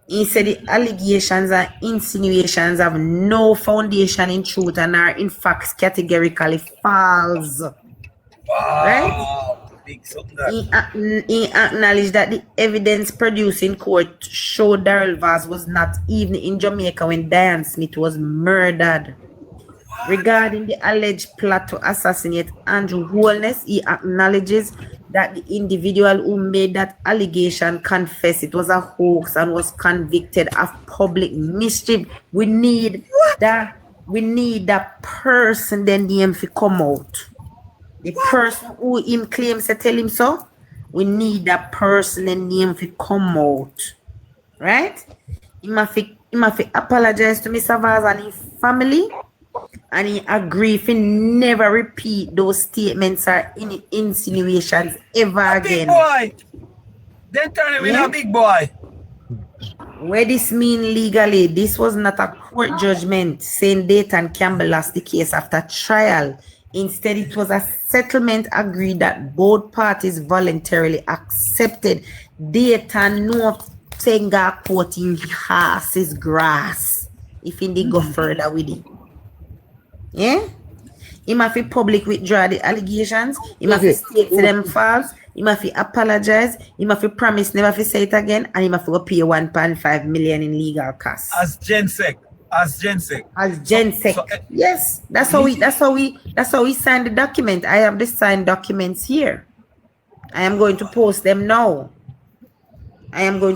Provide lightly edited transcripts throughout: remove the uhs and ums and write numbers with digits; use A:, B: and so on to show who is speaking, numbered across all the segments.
A: He said the allegations and insinuations have no foundation in truth and are in fact categorically false.
B: Wow.
A: Right? He acknowledged that the evidence produced in court showed Daryl Vaz was not even in Jamaica when Diane Smith was murdered. Regarding the alleged plot to assassinate Andrew Holness, he acknowledges that the individual who made that allegation confessed it was a hoax and was convicted of public mischief. We need that person then name to come out. The person who him claims to tell him so, we need that person and name to come out. Right? He must apologize to Mr. Vaz and his family. And he agreed to never repeat those statements or any insinuations ever again.
B: Big boy! Then turn him in a big boy.
A: Where this mean legally, this was not a court judgment saying Dayton Campbell lost the case after trial. Instead, it was a settlement agreed that both parties voluntarily accepted. Dayton no tenga court in horse's grass if he did go further with it. Yeah? He must be public withdraw the allegations. He must state to them false. He must apologize. He must promise never to say it again. And he must pay 1.5 million in legal costs.
B: As Gensec.
A: Yes. That's how we signed the document. I have the signed documents here. I am going to post them now.
B: Remind us.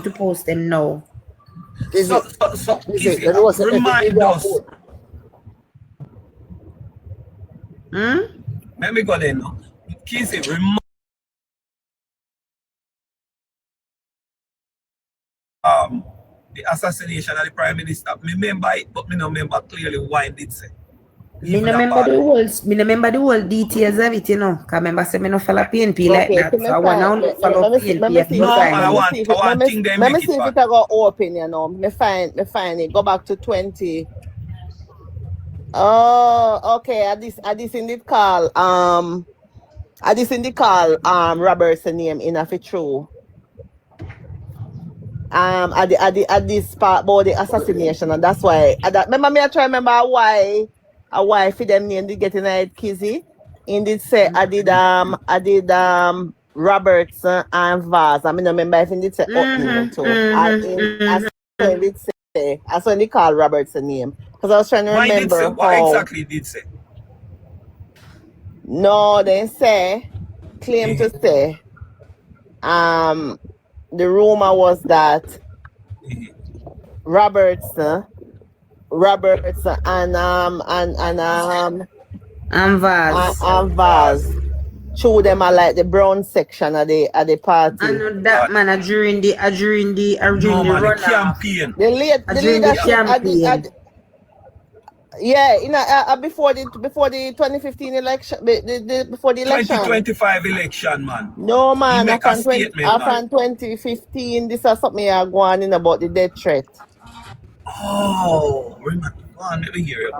B: Let me go there now. Kizzy, remind the assassination of the Prime Minister. Me remember it, but me no remember clearly why it did say.
A: Me no remember the whole details of it, you know. Cause remember say me no follow PNP like that. So I want to follow PNP.
C: Let me see if it got open, you know. Me find it. Go back to 20. Oh, okay. At this in the call. Robertson name in a true. At this part about the assassination, and that's why. Remember me, I try remember why for them name did get in a Kizzy. In did say I did Robertson and Vaz. I mean, I remember if he did say too. I did say. I saw they call Robertson name because I was trying to remember
B: what exactly did say.
C: No, they say claim to say. The rumor was that Robertson and Vaz show them like the brown section of the party.
A: I know that man during the
B: campaign.
C: The campaign. Yeah, before the 2015 election, before the election.
B: 2025 election, man.
C: No, man. After 2015, this is something I go on in about the death threat.
B: Oh, remember? Go on, let me hear you.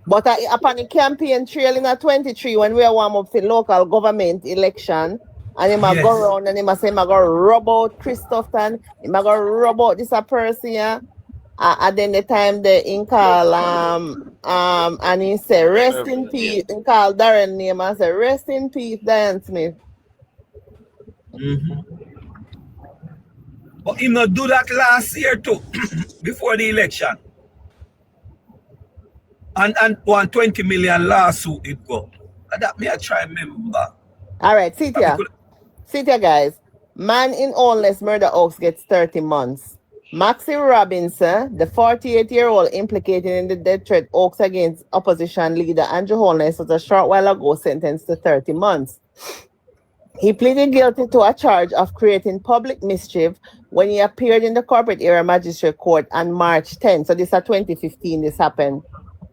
C: But upon the campaign trail in 23, when we warm up for local government election, and he might go around and he might say, he might go rub out Christopherton, he might go rub out this person here. And then the time they call and he said rest in peace. He called Darren name and said rest in peace, Diane Smith.
B: But he not do that last year too, before the election. And 120 million lawsuit it go. That me I try remember.
C: All right, sit here, guys. Man in Holness murder Oaks gets 30 months. Maxie Robinson, the 48-year-old implicated in the death threat Oaks against opposition leader Andrew Holness, was a short while ago sentenced to 30 months. He pleaded guilty to a charge of creating public mischief when he appeared in the corporate area magistrate court on March 10. So this is 2015 this happened.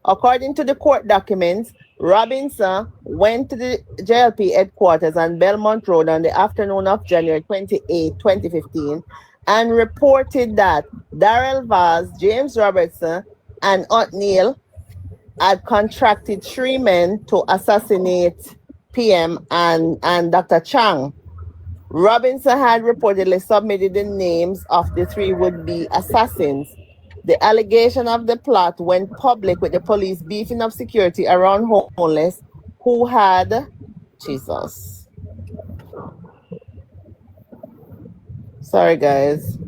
C: According to the court documents, Robinson went to the JLP headquarters on Belmont Road on the afternoon of January 28, 2015, and reported that Daryl Vaz, James Robertson, and O'Neill had contracted 3 men to assassinate PM and Dr. Chang. Robinson had reportedly submitted the names of the three would-be assassins. The allegation of the plot went public with the police beefing up security around Homeless, who had Jesus. Sorry, guys.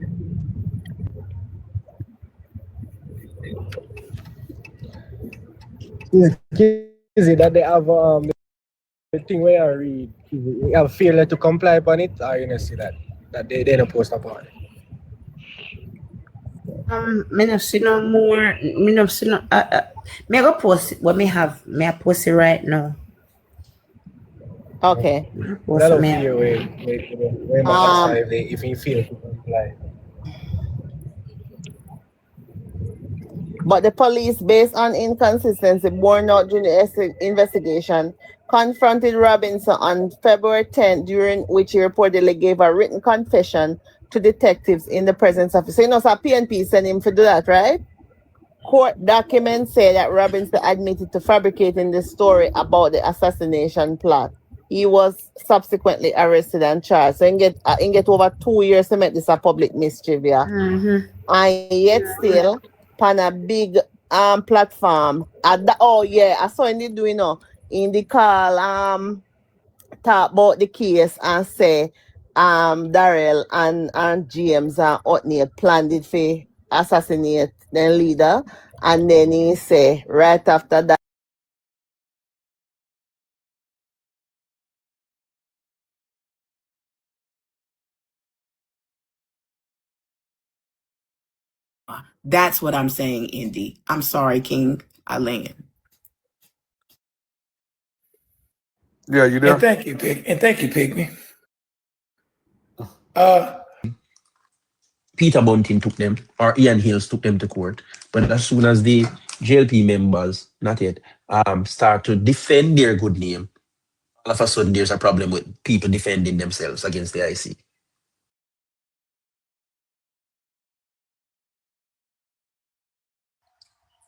D: Is it that they have the thing where I read? You have failure to comply upon it, or you know see that they don't post upon it.
A: Me no see no more. Me no see no. Me go post what me have. Me I post it right now.
C: Okay.
D: But I
A: Post
D: don't
A: me.
D: feel where my answer if he fail to comply.
C: But the police, based on inconsistency borne out during the investigation, confronted Robinson on February 10th, during which he reportedly gave a written confession to detectives in the presence of. So, you know, so PNP sent him to do that, right? Court documents say that Robinson admitted to fabricating the story about the assassination plot. He was subsequently arrested and charged. So he get over 2 years to make this a public mischief, yeah. And yet still, on a big platform. Oh yeah, I saw in the doing in the call talk about the case and say Darrell and James and Otney planned it for assassinate the leader, and then he say right after that.
E: That's what I'm saying, Indy. I'm sorry, King. I land.
F: Yeah, you
G: And
F: there?
G: thank you, Pygmy.
H: Peter Bunting took them, or Ian Hills took them to court. But as soon as the JLP members, not yet, start to defend their good name, all of a sudden there's a problem with people defending themselves against the IC.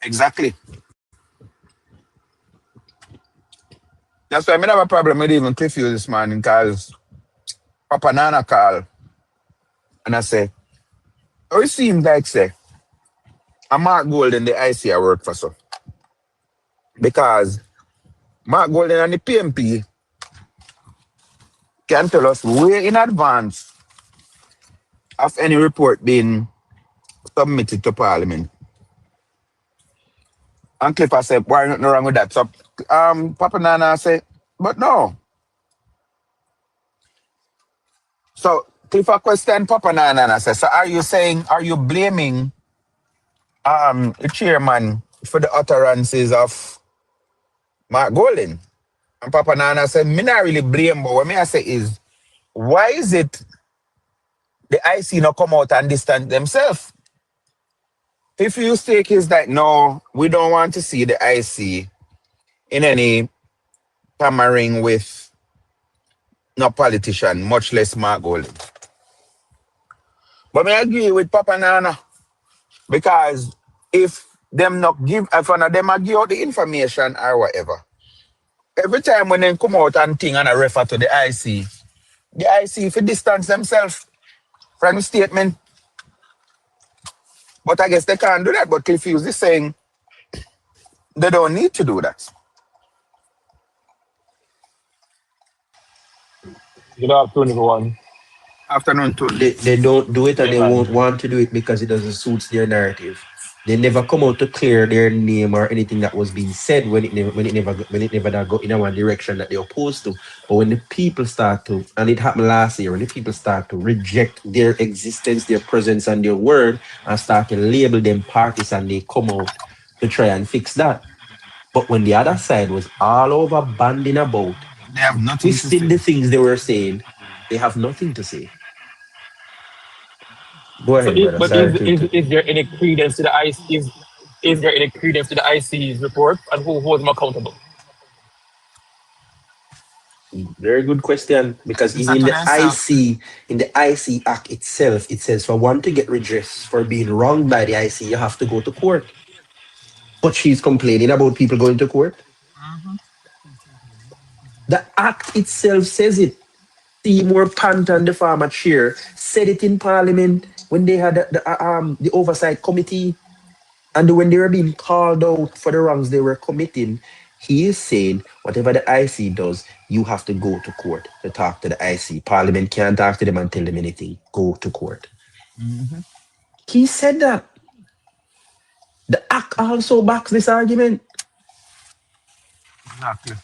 I: Exactly. That's why I have a problem with even Cliff Hughes this morning because Papa Nana call and I say, oh, it seems like say, I'm Mark Golden, the IC I work for so. Because Mark Golden and the PMP can tell us way in advance of any report being submitted to Parliament. And Clifford said, why nothing wrong with that? So Papa Nana said, but no. So Clifford questioned Papa Nana and I said, so are you blaming the chairman for the utterances of Mark Golden? And Papa Nana said, me not really blame, but what me I say is, why is it the IC not come out and distance themselves? If you take is that no, we don't want to see the IC in any tampering with no politician, much less Mark Golden. But I agree with Papa Nana because if them not give, if one of them a give out the information or whatever, every time when they come out and thing and I refer to the IC if they distance themselves from the statement. But I guess they can't do that. But Cliff Hughes is saying they don't need to do that.
J: Good afternoon, everyone.
I: Afternoon, Tony.
H: They don't do it and
J: Yeah,
H: they won't
J: man.
H: want to do it because it doesn't suit their narrative. They never come out to clear their name or anything that was being said when it never that go in one direction that they're opposed to. But when the people start to, and it happened last year, when the people start to reject their existence, their presence, and their word, and start to label them parties, and they come out to try and fix that. But when the other side was all over banding about,
I: They have nothing to
H: twisting
I: say.
H: the things they were saying, they have nothing to say. Go
J: So,
H: ahead, brother.
J: but
H: Sorry to
J: is there any credence to the IC? Is there any credence to the IC's report, and who holds them accountable?
H: very good question. Because
I: It's
H: even
I: not
H: in
I: to
H: the
I: themselves.
H: IC Act itself, it says for one to get redress for being wronged by the IC, you have to go to court. But she's complaining about people going to court. The act itself says it. Seymour Panton, the former chair, said it in Parliament when they had the oversight committee, and when they were being called out for the wrongs they were committing. He is saying whatever the IC does, you have to go to court to talk to the IC. Parliament can't talk to them and tell them anything. Go to court. He said that. The act also backs this argument.
I: Exactly.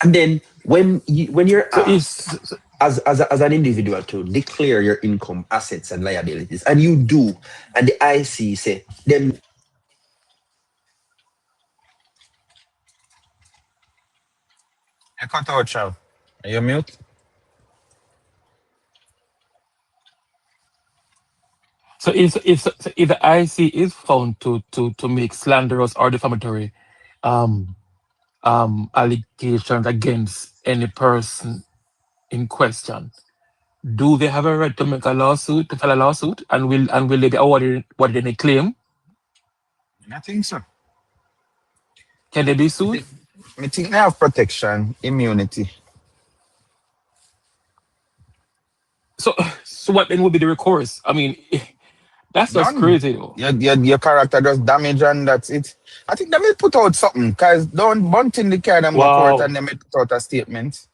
H: And then when you're
J: So
H: asked as an individual to declare your income, assets, and liabilities, and you do, and the IC say them.
I: You cut out, Chow. Are you mute?
J: if the IC is found to make slanderous or defamatory um allegations against any person in question, do they have a right to make a lawsuit, to file a lawsuit, and will they be awarded what they claim?
I: I think so.
J: Can they be sued?
I: I think they have protection, immunity.
J: So what then would be the recourse? I mean, that's just
I: None.
J: crazy though.
I: Your character just damage and that's it. I think they may put out something because don't bunt in the car them go court
J: Wow.
I: and they may put out a statement.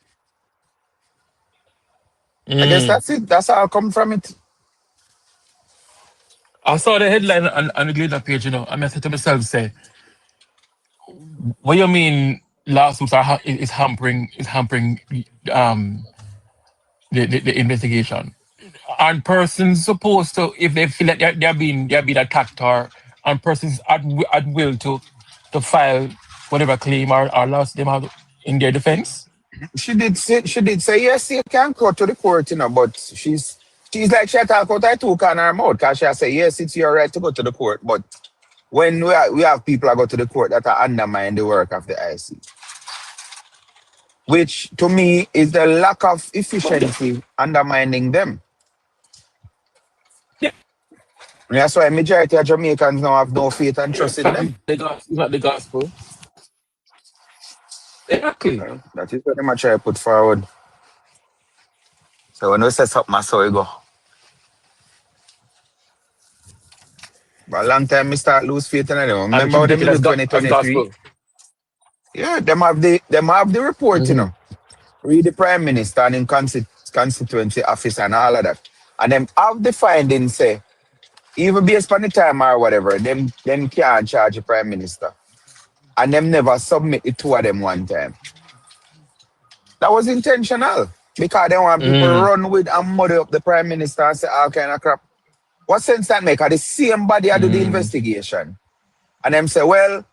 I: I guess
J: Mm.
I: that's it. That's how I come from it.
J: I saw the headline on the Gleaner page, and I said to myself, say, what you mean lawsuits is hampering the investigation? And persons supposed to, if they feel that they're being attacked, or and persons at will to file whatever claim or lawsuit they have in their defense.
I: She did say yes, you can go to the court, but she's like she talk out her two can her mouth because she say yes, it's your right to go to the court. But when we have people that go to the court that are undermine the work of the IC, which to me is the lack of efficiency undermining them.
J: Yeah.
I: And that's why majority of Jamaicans now have no faith and trust in them.
J: It's not the gospel. Exactly.
I: That is very much I put forward. So when we say something, I saw it go. But a long time I start lose faith in them. Remember how they do 2023? Yeah, them have the report, Read the Prime Minister and in constituency office and all of that. And them have the findings say, even based on the time or whatever, them can't charge the Prime Minister. And them never submit the two of them one time. That was intentional. Because they want people run with and muddy up the Prime Minister and say all kind of crap. What sense that make? The same body do the investigation. And them say, well,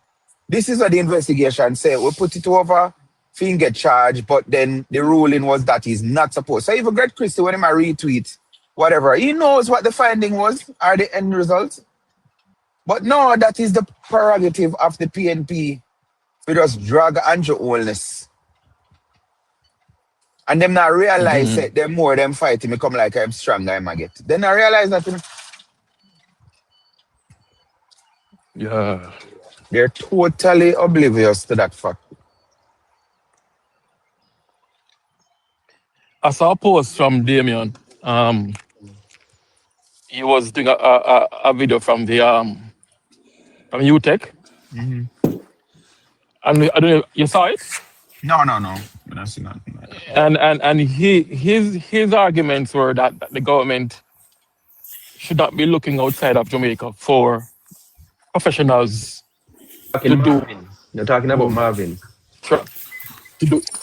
I: this is what the investigation say. We put it over, if he get charged, but then the ruling was that he's not supposed. So even Greg Christie, when he retweet, whatever, he knows what the finding was or the end result. But no, that is the prerogative of the PNP to just drag Andrew Holness. And them not realize that them more them fighting me come like I'm stronger, I get. Then I realize that
J: Yeah.
I: they're totally oblivious to that fact.
J: I saw a post from Damien. He was doing a video from the from UTech. And I don't know, you saw it?
I: No. I don't see nothing like that.
J: And his arguments were that the government should not be looking outside of Jamaica for professionals to do.
H: Marvin. You're talking about Marvin.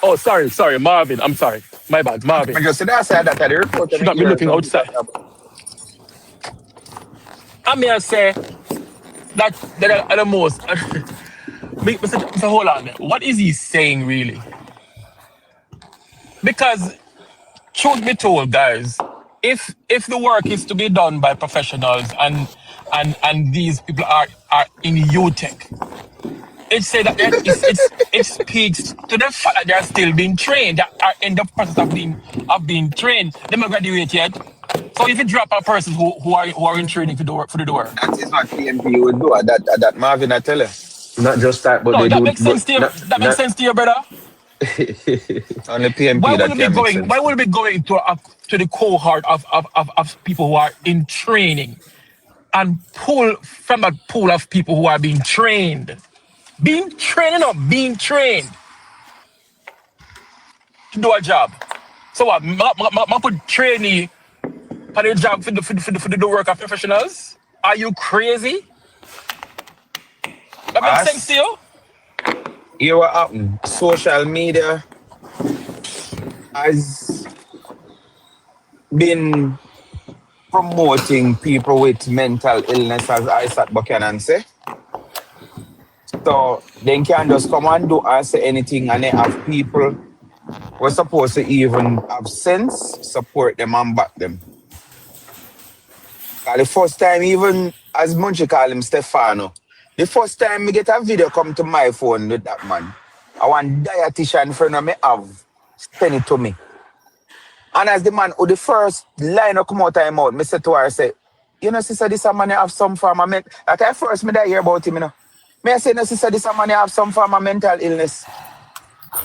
J: Oh, sorry, Marvin. I'm sorry. My bad, Marvin.
I: Because that's that the report
J: Should not be looking outside. I may say that are the most. So hold on. What is he saying really? Because truth be told, guys, if the work is to be done by professionals and these people are in UTech, it say that it speaks to the fact that they are still being trained, that are in the process of being trained. They haven't graduated yet. So if you drop a person who are in training for the work.
I: That is what PNP would do at that Marvin, I tell you.
H: Not just that, but
J: No,
H: they
J: that
H: do.
J: makes sense to you. That makes sense to you, brother.
I: Only PNP that can make sense.
J: Why would we be going to the cohort of people who are in training and pull from that pool of people who are being trained? Being trained or being trained to do a job. So what? Ma put trainee for the job for the work of professionals? Are you crazy? That makes sense to you?
I: Here what happened? Social media has been promoting people with mental illness, as Isaac Buchanan say. So they can just come and do and say anything, and they have people who are supposed to even have sense, support them and back them. The first time, even as Munchie call him Stefano, the first time me get a video come to my phone with that man, I want dietitian friend of me have send it to me. And as the man, who the first line of come out of him out, me say to her, I say, you know, sister, this a man have some form of mental. Like I first me that hear about him, you know. Me I say, no, sister, this a man have some form of mental illness.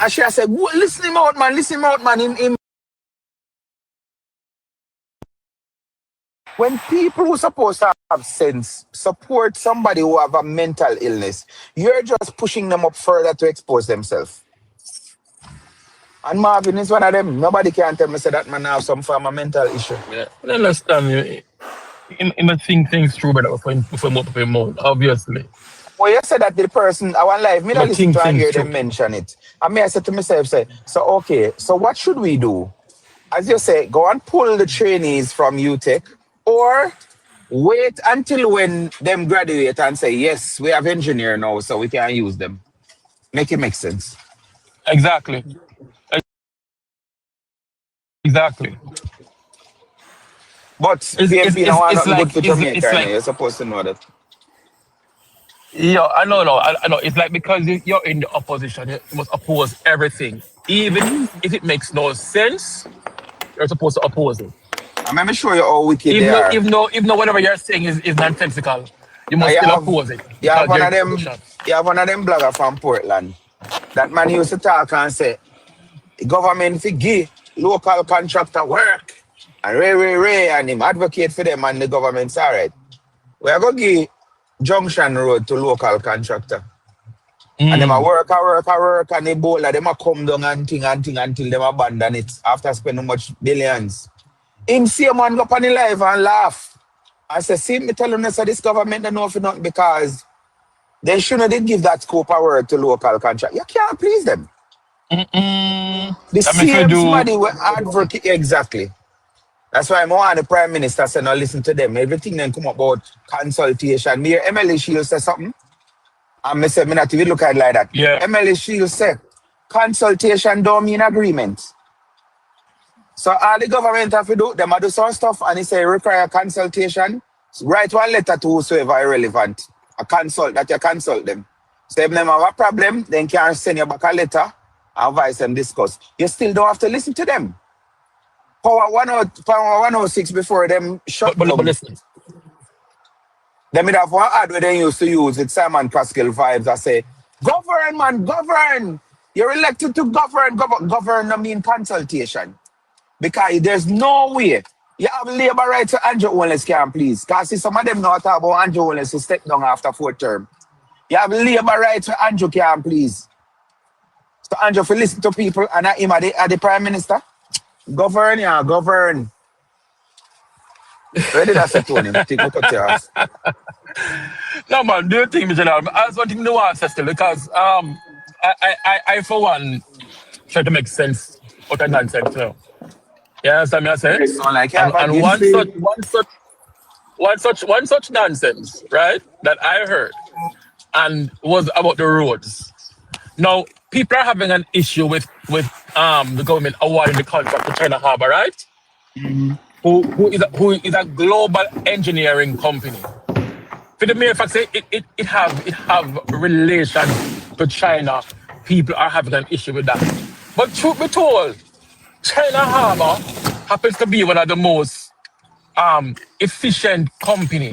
I: And she I said, listen him out, man, listen him out, man. When people who supposed to have sense support somebody who have a mental illness, you're just pushing them up further to expose themselves. And Marvin is one of them. Nobody can tell me say that man have some form of mental issue.
J: Yeah, I understand you. I think things through, but before more, obviously.
I: Well, you said that the person, I want live, me not listen to and hear them mention it. And me, I said to myself, so okay, so what should we do? As you say, go and pull the trainees from UTech, or wait until when them graduate and say, yes, we have engineer now, so we can use them. Make it make sense.
J: Exactly.
I: But PNP now are not good for Jamaica,
J: like,
I: you're supposed to know that.
J: Yeah, I know. It's like because you're in the opposition, you must oppose everything. Even if it makes no sense, you're supposed to oppose it.
I: I'm sure you how wicked they are.
J: Even though whatever you're saying is nonsensical, you must still oppose it.
I: You have one of them bloggers from Portland. That man used to talk and say, the government fi give local contractor work. And Ray, and him advocate for them, and the government's all right. We are going to give Junction Road to local contractor. And them a work, and they bowl, them a come down and thing until them abandon it after spending much billions. Him see a man go up on the live and laugh. I say, see me tell them so this government don't know for nothing because they shouldn't give that scope of work to local contract. You can't please them. The same somebody will advocate exactly. That's why I want the Prime Minister say, no, listen to them. Everything then come about consultation. Me, Emily Shields say something. And I say, me not even look at it like that.
J: Yeah.
I: Emily Shields say, consultation don't mean agreement. So all the government have to do, them do some stuff and he say require consultation. So write one letter to whosoever irrelevant. You consult them. So if them have a problem, then can send you back a letter and advise them discuss. You still don't have to listen to them. Power 106 before them shut down.
J: But listen.
I: Them would have one ad where they used to use with Simon Pascal vibes that say, govern, man, govern. You're elected to govern. Govern I mean consultation. Because there's no way you have labor rights to Andrew Holness can please. Because see some of them know talk about Andrew Holness to step down after 4th term. You have labor rights to Andrew can please. So Andrew, if you listen to people and him are the Prime Minister, govern. Where did I say to him? Take a cut your ass.
J: No man, do you think, Mr. General? I was wanting to answer still because I for one try to make sense out of nonsense now. You understand me I say?
I: So like,
J: and one such nonsense, right, that I heard and was about the roads. Now, people are having an issue with the government awarding the contract to China Harbour, right? Who is a global engineering company. For the mere fact say it have relation to China, people are having an issue with that. But truth be told, China Harbour happens to be one of the most efficient company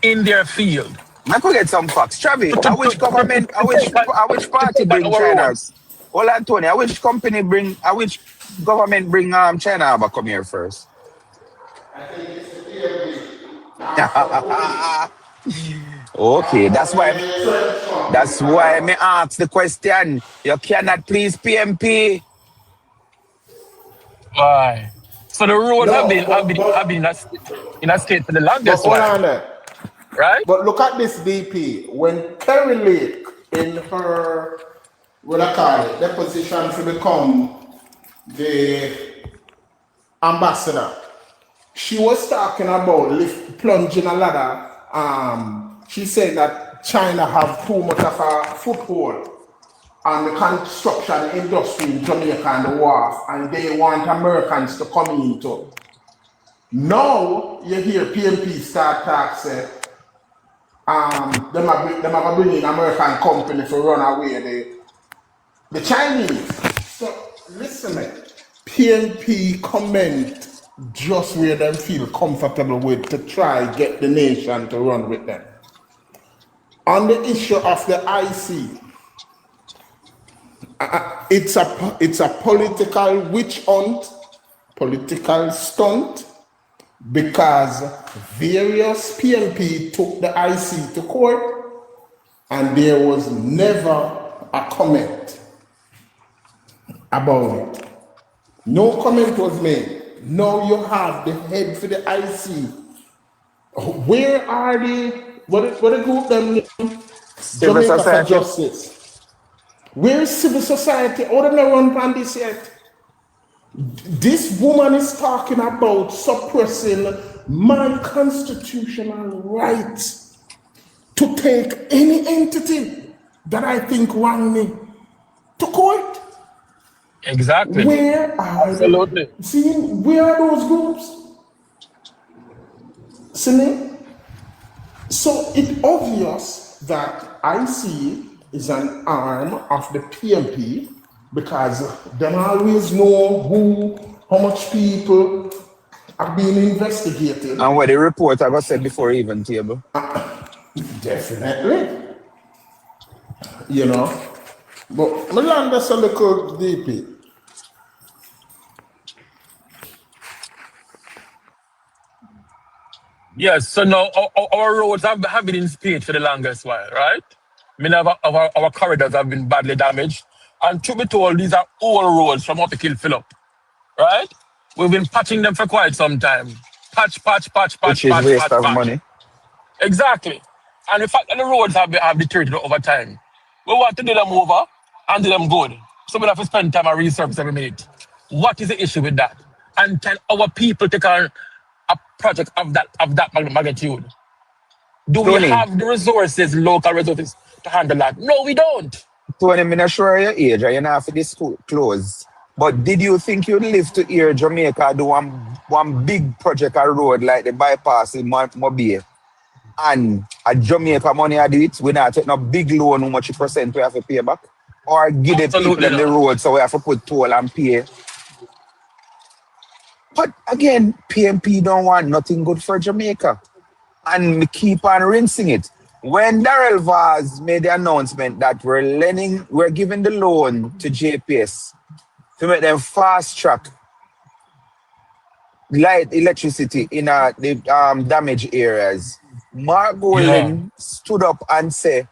J: in their field.
I: I could get some facts. Travi,
J: to,
I: I
J: to,
I: which
J: to,
I: government,
J: to
I: I which party
J: take back
I: bring
J: our
I: China?
J: roads.
I: Well, Antonio, I which company bring, I which government bring China Harbour come here first? Okay, that's why me ask the question. You cannot please PMP.
J: Why? So the roads have
K: No,
J: been in a state for the
K: but
J: longest
K: hold
J: while,
K: on there.
J: right?
K: But look at this DP. When Kerry Lake in her what I call it, deposition to become the ambassador, she was talking about plunging a ladder. She said that China have too much of a foothold on the construction industry in Jamaica and the wharf, and they want Americans to come into. Now you hear PMP start talk say, them are bringing American company to run away the Chinese. So listen, man. PNP comment just where them feel comfortable with to try get the nation to run with them. On the issue of the IC, it's a political witch hunt, political stunt, because various PNP took the IC to court and there was never a comment about it. No comment was made. Now you have the head for the IC. Where are what the group them name?
I: Civil
K: Jamaica for
I: society.
K: Justice. Where is civil society? How them not run on this yet? This woman is talking about suppressing my constitutional right to take any entity that I think wrong me to court.
J: Exactly.
K: Where are
J: Absolutely.
K: where are those groups? See me? So it's obvious that IC is an arm of the PMP because they always know how much people are being investigated.
I: And what the report I got said before even table.
K: Definitely. You know. But Milan, that's a little DP.
J: Yes, so now our roads have been in speed for the longest while, right? Many of our corridors have been badly damaged. And to be told, these are old roads from up the Kill Phillip, right? We've been patching them for quite some time. Patch, patch, patch,
I: Which
J: patch,
I: is
J: patch,
I: waste
J: patch,
I: of
J: patch.
I: money.
J: Exactly. And the fact that the roads have deteriorated over time, we want to do them over and do them good. So we have to spend time and resurface every minute. What is the issue with that? And can our people take on a project of that magnitude? Do we
I: Tony,
J: have the resources, local resources, to handle that? No, we don't.
I: Tony, I'm not sure your age, or you're not for this close. But did you think you'd live to hear Jamaica do one big project or road like the bypass in Mobile? And a Jamaica money I do it, we not take no big loan, how much percent we have to pay back? Or give the people
J: Absolutely
I: them the
J: not.
I: road so we have to put toll and pay. But again, PMP don't want nothing good for Jamaica. And we keep on rinsing it. When Darrell Vaz made the announcement that we're giving the loan to JPS to make them fast track light electricity in the damaged areas, Mark
J: Yeah.
I: Golden stood up and said,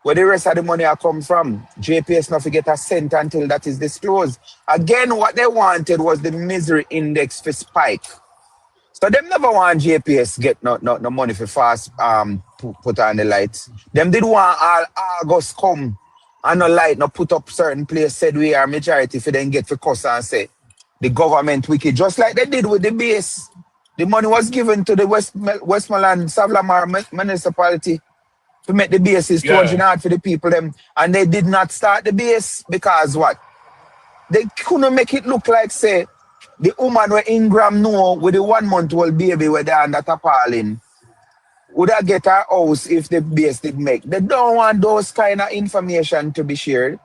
I: where the rest of the money are come from, JPS not forget a cent until that is disclosed. Again, what they wanted was the misery index for spike. So them never want JPS get no money for fast put on the lights. Them did want all August come and no light no put up certain place said we are majority for them get for cuss and say the government wicked, just like they did with the base. The money was given to the Westmoreland Savlamar municipality to make the bases 200
J: Yeah.
I: hard for the people them, and they did not start the base because what? They couldn't make it look like say the woman where Ingram know with the 1-month-old baby where they under tarpaulin would I get her house if the base did make. They don't want those kind of information to be shared.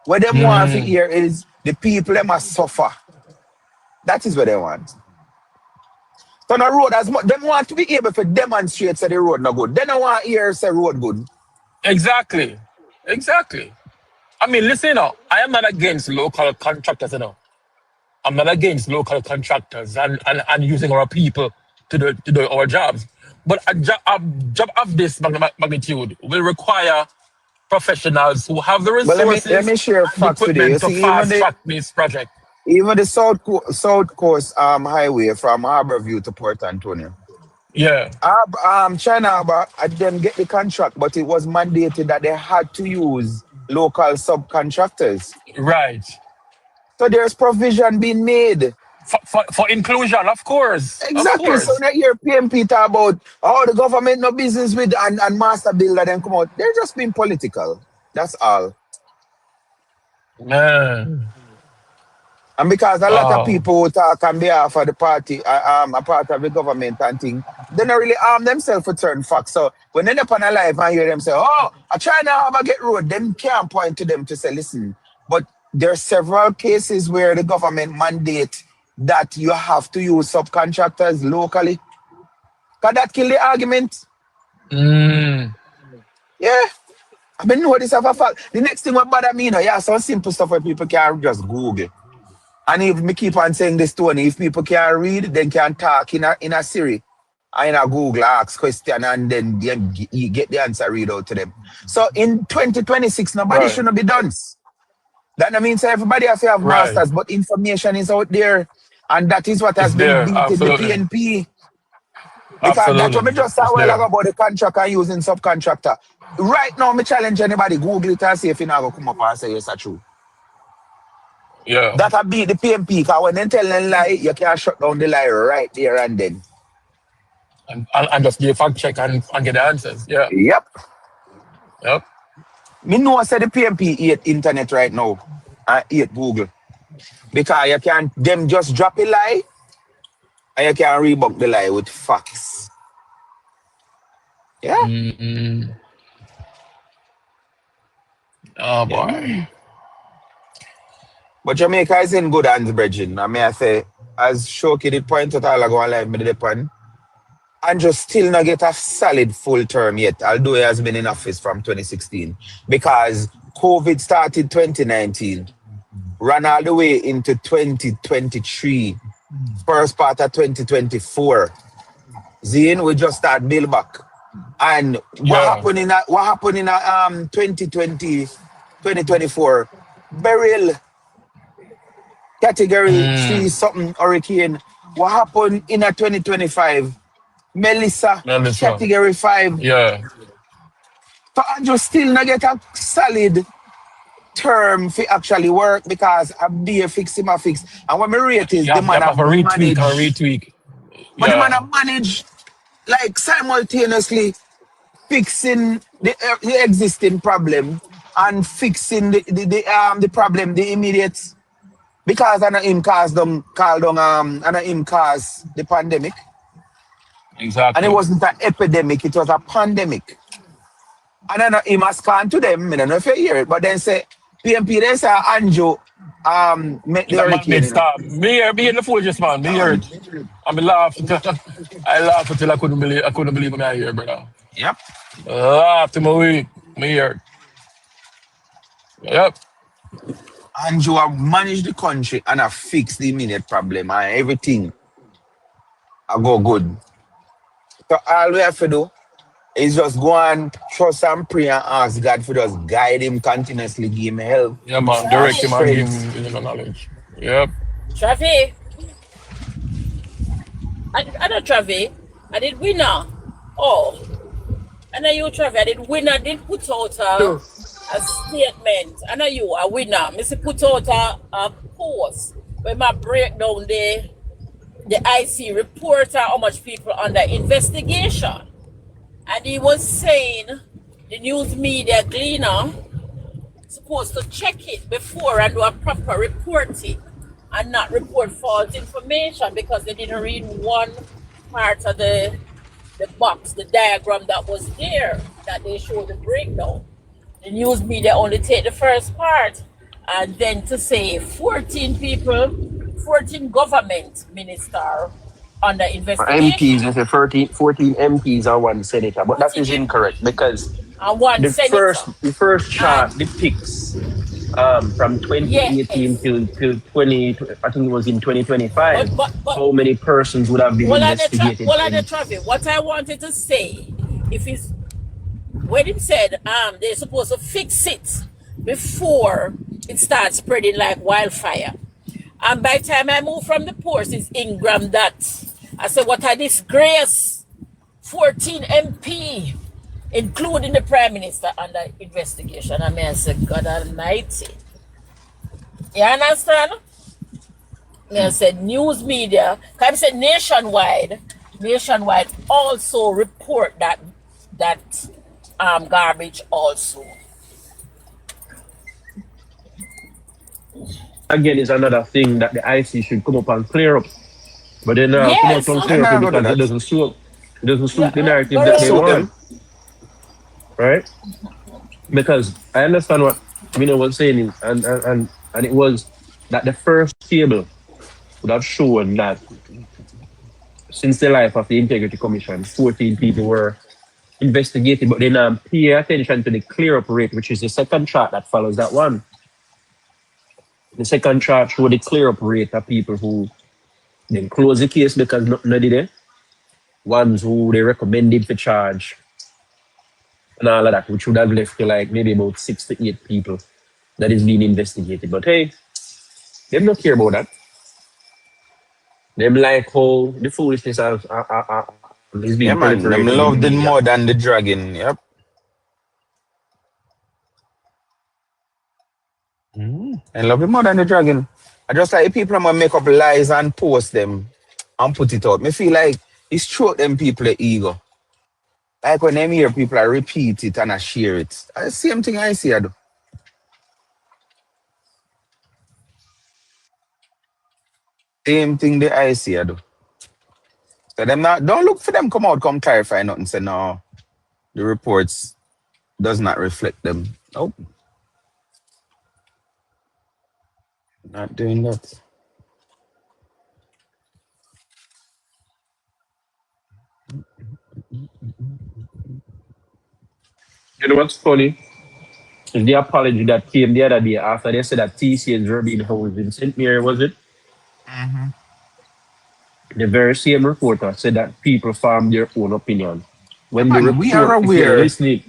I: What they want to
J: Mm.
I: hear is the people them must suffer. That is what they want. So the road as much, them want to be able to demonstrate say the road no good. They don't want to hear say road good.
J: Exactly. Exactly. I mean, listen, I am not against local contractors, I'm not against local contractors and using our people to do our jobs. But a job of this magnitude will require professionals who have the
I: But let
J: resources
I: me share
J: and the
I: facts with you. You
J: equipment to
I: see,
J: fast track this project.
I: even the South Coast highway from Harborview to Port Antonio.
J: Yeah,
I: China Harbour, I didn't get the contract, but it was mandated that they had to use local subcontractors.
J: right.
I: So there's provision being made.
J: For inclusion, of course. Of
I: Exactly. So
J: course.
I: now your PMP talk about the government no business with and master builder then come out. They're just being political. That's all.
J: Man.
I: And because a lot of
J: Oh,
I: people who talk on behalf of the party, a part of the government and thing, they don't really arm themselves for turn facts. So when they're up on a live and hear them say, oh, I try now have a get road, them can't point to them to say, listen. But there are several cases where the government mandate that you have to use subcontractors locally. Can that kill the argument?
J: mm,
I: Yeah. I mean, know this of a fact. The next thing what bother me, yeah, some simple stuff where people can just Google. And if me keep on saying this, Tony, if people can read, then can talk in a Siri and in a Google, ask question, and then you get the answer read out to them. So in 2026, nobody
J: right.
I: shouldn't be done. That means everybody has to have
J: Right.
I: masters, but information is out there. And that is what has
J: It's
I: been
J: there.
I: beating the
J: Absolutely.
I: PNP. Because that's what
J: Absolutely.
I: me just said a
J: It's
I: while ago
J: there.
I: about the contract and using subcontractor. Right now, me challenge anybody, Google it and see if you not go come up and say yes, that's true.
J: Yeah.
I: That'll beat the PMP, because when they tell them lie, you can shut down the lie right there and then.
J: And just do a fact check and get the answers. Yeah.
I: Yep.
J: Yep.
I: Me know I said the PMP hate internet right now. And hate Google. Because you can them just drop a lie and you can rebut the lie with facts. Yeah.
J: Mm-mm. Oh
I: Yeah.
J: boy.
I: But Jamaica is in good hands, Bridget. I mean, I say, as Shoki did point out all ago on live, me did upon, and just still not get a solid full term yet, although he has been in office from 2016. Because COVID started 2019, ran all the way into 2023, first part of 2024. Zine, we just start build back. And
J: Yeah.
I: what happened in 2020, 2024? Burial category 3
J: Mm.
I: something hurricane. What happened in a 2025? Melissa,
J: Melissa.
I: category 5.
J: Yeah.
I: So I just still not get a solid term for actually work because I be a fix him a fix. And what my rate is the
J: You
I: man
J: have
I: have
J: a retweak or a
I: managed.
J: retweak.
I: But the man
J: Yeah.
I: have managed like simultaneously fixing the existing problem and fixing the problem, the immediate, because I know him caused them called on I know him caused the pandemic. And it
J: Exactly.
I: wasn't an epidemic, it was a pandemic. And I know him has gone to them, I don't know if you hear it, but then say PMP then say Anjo met the
J: That man
I: hurricane,
J: did stop. Me hear the foolishness, man. Me hear it. I mean, laugh. I laughed until I couldn't believe what I hear, brother.
I: Yep.
J: Laughed in my week. Me hear it. Yep.
I: Anjo have managed the country and have fixed the immediate problem and everything I go good. So all we have to do is just go and trust and pray and ask God for just guide him continuously, give him help
J: Yeah, man.
I: and
J: Direct him and give
I: strength.
J: him the knowledge. Yep.
L: Travi, I know Travi. I did winner. Oh, I know you, Travi. I did winner. I did put out a statement. I know you, a winner. Mr. put out a post where my breakdown the IC report how much people under investigation. And he was saying the news media gleaner supposed to check it before and do a proper reporting and not report false information because they didn't read one part of the box, the diagram that was there that they showed the breakdown. The news media only take the first part, and then to say 14 people, 14 government minister under
H: MPs,
L: investigation.
H: they say 14 MPs and one senator, but that
L: 14
H: is incorrect
L: MP
H: because
L: and one senator.
H: the first chart
L: And
H: depicts from 2018
L: yes,
H: till 20, I think it was in 2025,
L: but
H: how many persons would have been investigated
L: well,
H: in.
L: traffic. What I wanted to say, if it's when it said they're supposed to fix it before it starts spreading like wildfire. And by the time I moved from the post, it's Ingram that I said, what a disgrace. 14 MP, including the Prime Minister, under investigation. I mean, I said, God Almighty. You understand? I said news media, I said nationwide also report that garbage also.
H: Again, is another thing that the IC should come up and clear up. But then come out
L: Yes.
H: and
I: They're
H: clear up
I: not
H: it
I: going to do
H: because
I: that.
H: it doesn't suit the narrative
L: But
H: that
I: That
H: they
I: suit
H: want.
I: them.
H: Right? Because I understand what Mina was saying and it was that the first table would have shown that since the life of the Integrity Commission, 14 people were investigated, but then pay attention to the clear up rate, which is the second chart that follows that one. The second chart showed the clear up rate of people who then close the case because nothing did it. Ones who they recommended for charge and all of that, which would have left to like maybe about 6 to 8 people that is being investigated. But hey, they don't care about that. Them like how the foolishness is
I: Yeah,
H: being
I: man. Them
H: proliferated in the
I: love the
H: media.
I: mud and the dragon. Yep. I love the mud and the dragon. I just like people want to make up lies and post them and put it out. Me feel like it's stroke them people the ego. Like when them hear people I repeat it and I share it. I same thing I see I do. Same thing the I see I do. So them not don't look for them come out, come clarify nothing. Say no, the reports does not reflect them. Nope. Not doing that.
H: You know what's funny? Is the apology that came the other day after they said that TCNs were being housed in St. Mary, was it? The very same reporter said that people form their own opinion.
I: Yeah,
H: When the
I: man, we are
H: report, if you're
I: aware.
H: listening,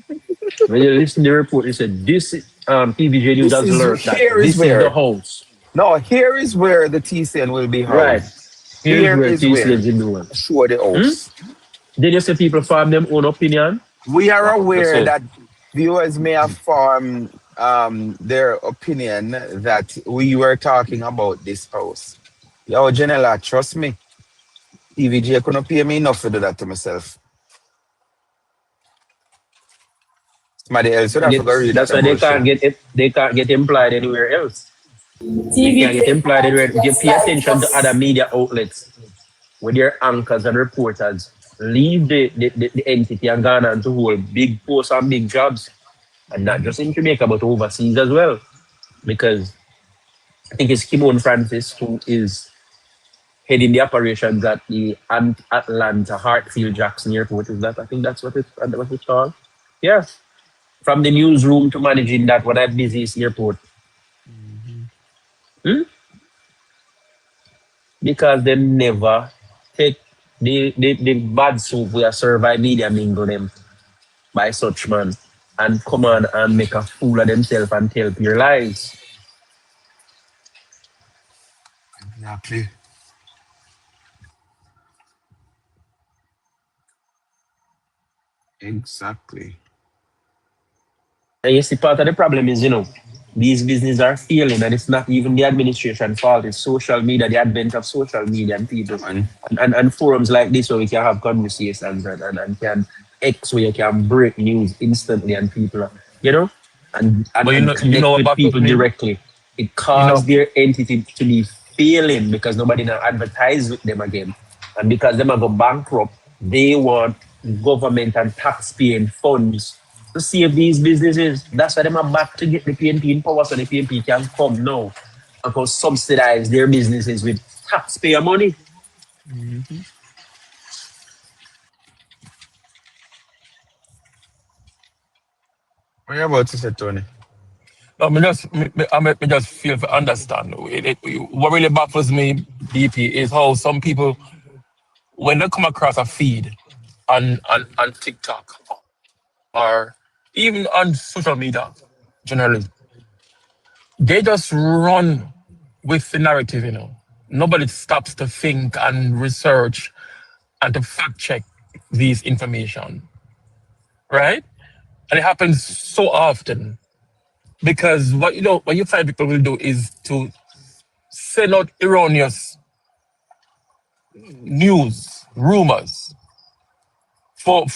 H: when you listen to the report, it said this PVJ News
I: This
H: has
I: is
H: learned that
I: here is
H: this is the
I: where.
H: house.
I: No, here is where the TCN will be
H: Right.
I: housed.
H: Here's
I: Here
H: where
I: is where.
H: TCNs in the world.
I: Show the house.
H: Then you say people form their own opinion.
I: We are
H: That's
I: aware
H: it.
I: that viewers may have formed their opinion that we were talking about this house. Yo, Janela, trust me. TVJ couldn't pay me enough to do that to myself. Somebody else would have to go read that
H: That's
I: the
H: why
I: bullshit.
H: they can't get implied anywhere else. They can't get
L: TVJ
H: implied anywhere. If you
L: just
H: pay
L: like
H: attention to other
L: us.
H: media outlets with their anchors and reporters, leave the entity and gone on to hold big posts and big jobs. And not just in Jamaica, but overseas as well. Because I think it's Kimon Francis who is heading the operations at the Atlanta Hartfield Jackson Airport. Is that? I think that's what it's called. Yeah. From the newsroom to managing that one at busiest airport. Because they never take the bad soup we are survive media mingle them by such man and come on and make a fool of themselves and tell your lies.
I: Exactly. Exactly.
H: And you see, part of the problem is, these businesses are failing, and it's not even the administration fault. It's social media, the advent of social media and people,
I: Man.
H: and forums like this where we can have conversations and can X where you can break news instantly and people,
J: But
H: and
J: you
H: connect
J: know what
H: with
J: baffles
H: people
J: me?
H: directly. It
J: You know,
H: caused their entity to be failing because nobody now advertise with them again, and because them are go bankrupt, they want government and taxpaying funds to save these businesses. That's why them are back to get the PNP in power so the PNP can come now and go subsidize their businesses with taxpayer money.
I: What you about to say, Tony?
J: No, me just feel to understand. What really baffles me, DP, is how some people, when they come across a feed on TikTok or even on social media, generally, they just run with the narrative, you know. Nobody stops to think and research and to fact check these information, right? And it happens so often because what you find people will do is to send out erroneous news, rumors for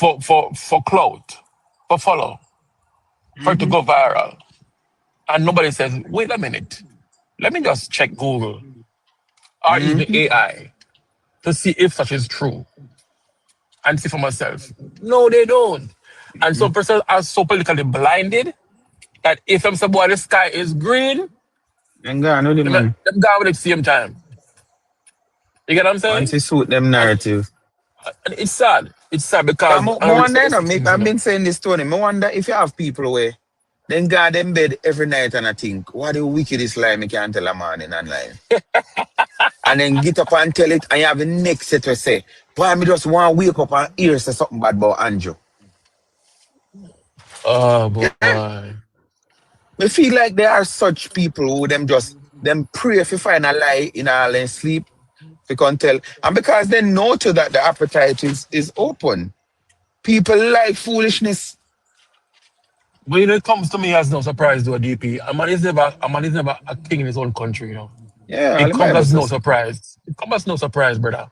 J: clout, for follow, for it to go viral. And nobody says, wait a minute, let me just check Google or even AI to see if such is true and see for myself. No, they don't. And some persons are so politically blinded that if I'm saying, boy, the sky is green,
I: And go on with it, man.
J: them go with it at the same time. You get what I'm
I: Once
J: saying?
I: you suit them
J: And,
I: narrative.
J: and it's sad. It's sad
I: Cause
J: because
I: mo,
J: I
I: mo
J: already said
I: wonder,
J: this things,
I: I've been saying this, Tony. I wonder if you have people where then go them bed every night and I think, what the wickedest lie me can't tell a man in online. And then get up and tell it and you have the next set to say, why me just want to wake up and hear say something bad about Andrew.
J: Oh
I: Yeah.
J: boy.
I: I feel like there are such people who them pray if you find a lie in all and sleep, they can't tell. And because they know too that the appetite is open. People like foolishness.
J: When it comes to me as no surprise though, DP, a man is never a king in his own country, you know.
I: Yeah, all
J: It
I: the
J: comes
I: Bible
J: as no
I: says.
J: surprise. It comes as no surprise, brother.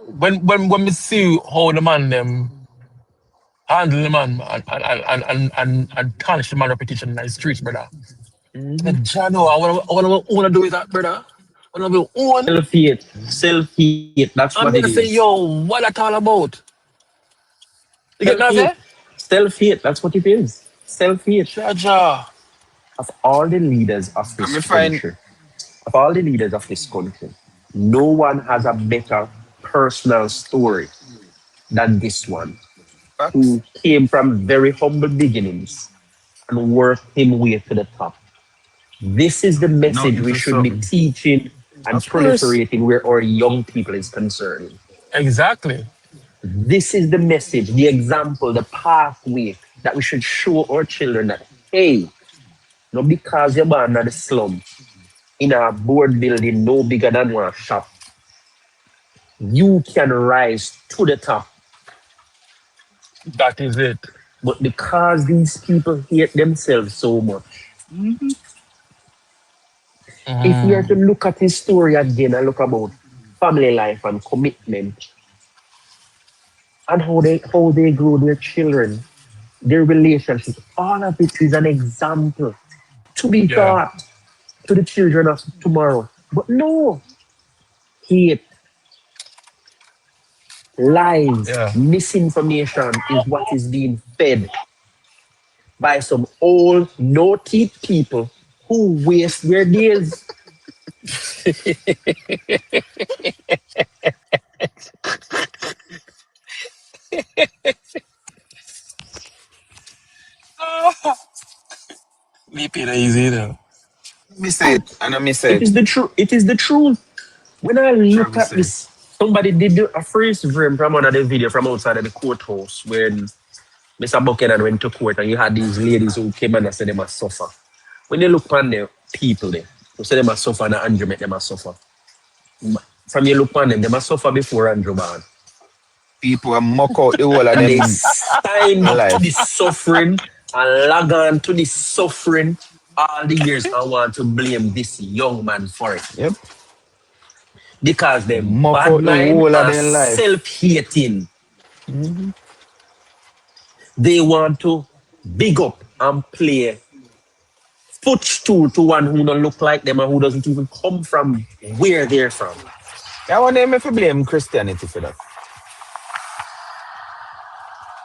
J: When we see how the man them handle the man and tarnish the man reputation in the streets, brother.
I: Mm-hmm.
J: Like, Jano, I wanna do is that, brother. I wanna be own.
H: Self-hate. Self-hate. That's what
J: I'm
H: it
J: gonna say,
H: is.
J: yo, what that all about? You get me, I
H: Self-hate.
J: say?
H: Self-hate. That's what it is. Self-hate.
J: Jaja.
H: Of all the leaders of
I: I
H: this
I: me find
H: country, of all the leaders of this country, no one has a better personal story than this one,
I: facts.
H: who came from very humble beginnings and worked him way to the top. This is the message
I: Nothing
H: we
I: for
H: should be
I: something.
H: teaching and
I: Of course.
H: proliferating where our young people is concerned.
J: Exactly.
H: This is the message, the example, the pathway that we should show our children that, hey, not because you're born in the slum, in a board building no bigger than one shop, you can rise to the top.
J: That is it.
H: But because these people hate themselves so much, if we are to
J: Mm.
H: look at his story again and look about family life and commitment and how they grow their children, their relationship, all of it is an example to be
J: Yeah.
H: taught to the children of tomorrow. But no, hate, lies,
J: Yeah.
H: misinformation is what is being fed by some old, no teeth people who waste their days.
J: Leap it easy though.
I: Me say it, and I me say
H: It is
I: it.
H: the truth. It is the truth. When I look
I: Travis
H: at
I: say it.
H: this, somebody did a freeze frame from one of the video from outside of the courthouse when Mr. Buchanan went to court and you had these ladies who came and said they must suffer. When you look on the people there, who say they must suffer and Andrew make them must suffer. From you look on them, they must suffer before Andrew born.
I: People will muck out the whole of
H: And they
I: them
H: signed up to this
I: life.
H: suffering and log on to this suffering all the years and want to blame this young man for it.
I: Yep.
H: Because
I: They
H: they
I: muck
H: bad
I: out the
H: mind
I: whole of
H: and
I: their life.
H: self-hating.
I: Mm-hmm.
H: They want to big up and play footstool to one who don't look like them and who doesn't even come from where they're from.
I: I want them if you blame Christianity for that.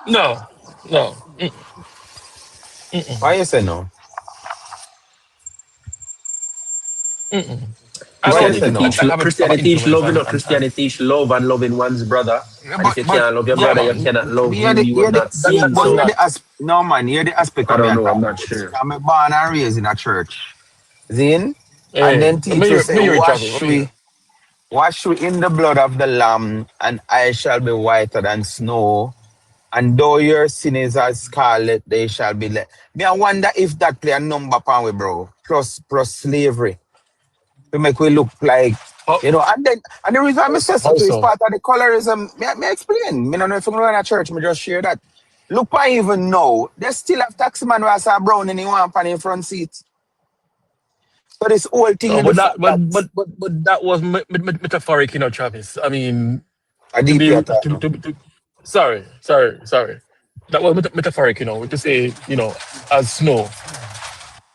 J: No. No.
I: Why you say no?
J: I know
I: What you
J: it's
I: say
H: Christianity
I: now?
H: teach
J: like have a
H: Christianity teach
J: influence
H: love, you know.
J: and
H: Christianity teach love and loving one's brother.
I: Yeah,
H: And if you
I: but
H: can't love your
J: yeah,
H: brother, you
J: man.
H: cannot love
I: you're
H: who
I: the,
H: you
I: you're
H: have
I: the,
H: not
J: That
H: seen.
I: but
J: does
H: So
I: you're
J: not.
I: the no man, you're the aspect
H: I
I: of me
H: don't
I: I
H: know. I'm
I: talk
H: not
I: about.
H: sure.
I: I'm born and raised in a church. Zin? And
J: Hey,
I: then teacher say,
J: me hear it, Travis. Let me hear.
I: wash we in the blood of the Lamb, and I shall be whiter than snow. And though your sin is as scarlet, they shall be let. Me, I wonder if that play a number upon we, bro. Plus slavery. To make we look like,
J: How,
I: and the reason I say so
J: how
I: too is
J: so?
I: part of the colorism. Me explain. Me don't know if you go in a church, me just share that. Look, I even know, they still have taxi man who has a brown in the one pan in front seat. So this whole thing
J: No,
I: in the
J: but
I: fact that
J: that was metaphoric, Travis. I mean,
I: a
J: to
I: DP
J: be
I: attack.
J: sorry. That was metaphoric, to say, as snow.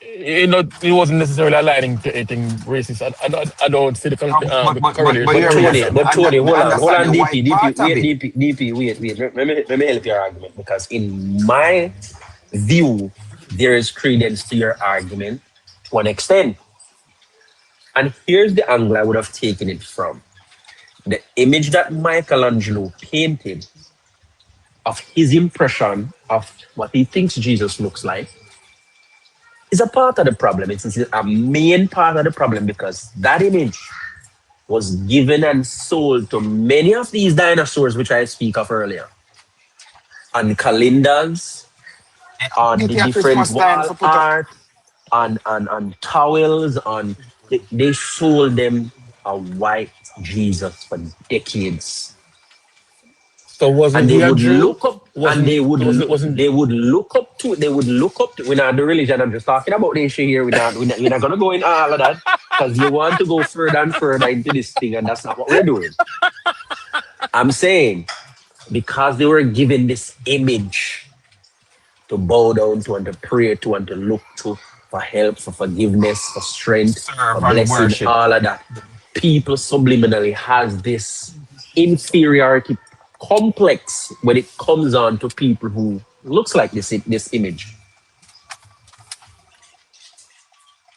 J: It wasn't necessarily aligning to anything racist. I don't see the, the
I: But
H: But
I: hear me,
H: Tony,
J: correlation.
H: but
I: and
H: Tony,
I: me
H: hold
I: understand
H: on,
I: the
H: DP,
I: white
H: DP,
I: part of
H: wait,
I: it.
H: DP, wait. Let me help your argument because in my view, there is credence to your argument to an extent. And here's the angle I would have taken it from. The image that Michelangelo painted of his impression of what he thinks Jesus looks like is a part of the problem. It's a main part of the problem because that image was given and sold to many of these dinosaurs, which I speak of earlier, on calendars, on the
I: DP a
H: different
I: Christmas time
H: wall
I: for put up.
H: art, on towels, they sold them a white Jesus for decades.
J: So
H: And
J: wasn't
H: they
J: he a
H: would
J: Jew?
H: look up and
J: Wasn't wasn't
H: they would look up to we're not the religion. I'm just talking about the issue here. We're not gonna go in all of that because you want to go further and further into this thing, and that's not what we're doing. I'm saying because they were given this image to bow down to and to pray to and to look to for help, for forgiveness, for strength, for
I: Serve and
H: blessing,
I: worship.
H: all of that. People subliminally has this inferiority complex when it comes on to people who looks like this image.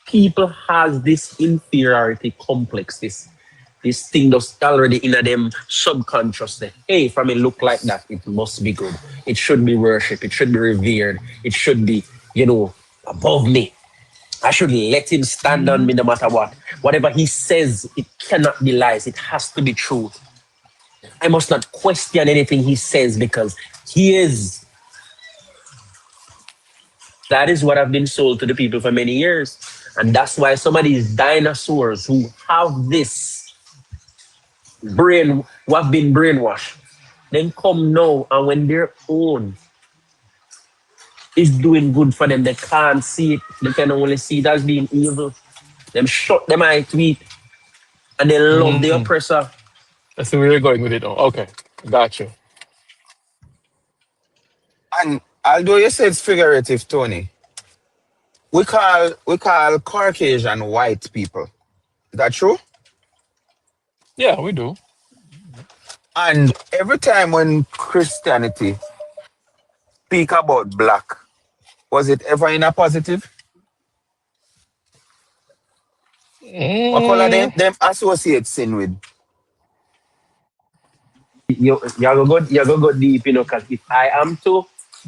H: People has this inferiority complex, this thing that's already in them subconscious that, hey, if I may look like that, it must be good. It should be worshipped. It should be revered. It should be, above me. I should let him stand on me no matter what. Whatever he says, it cannot be lies. It has to be true. I must not question anything he says because he is. That is what I've been sold to the people for many years. And that's why some of these dinosaurs who have this who have been brainwashed, then come now and when their own is doing good for them, they can't see it. They can only see it as being evil. Them shut them eye tweet and they love the
J: mm,
H: oppressor.
J: that's where you're going with it. Oh, okay, got you.
I: And although you say it's figurative, Tony, we call Caucasian white people. Is that true?
J: Yeah, we do.
I: And every time when Christianity speak about black, was it ever in a positive? What color
J: Mm,
I: them associate sin with?
H: You go deep, because if I am to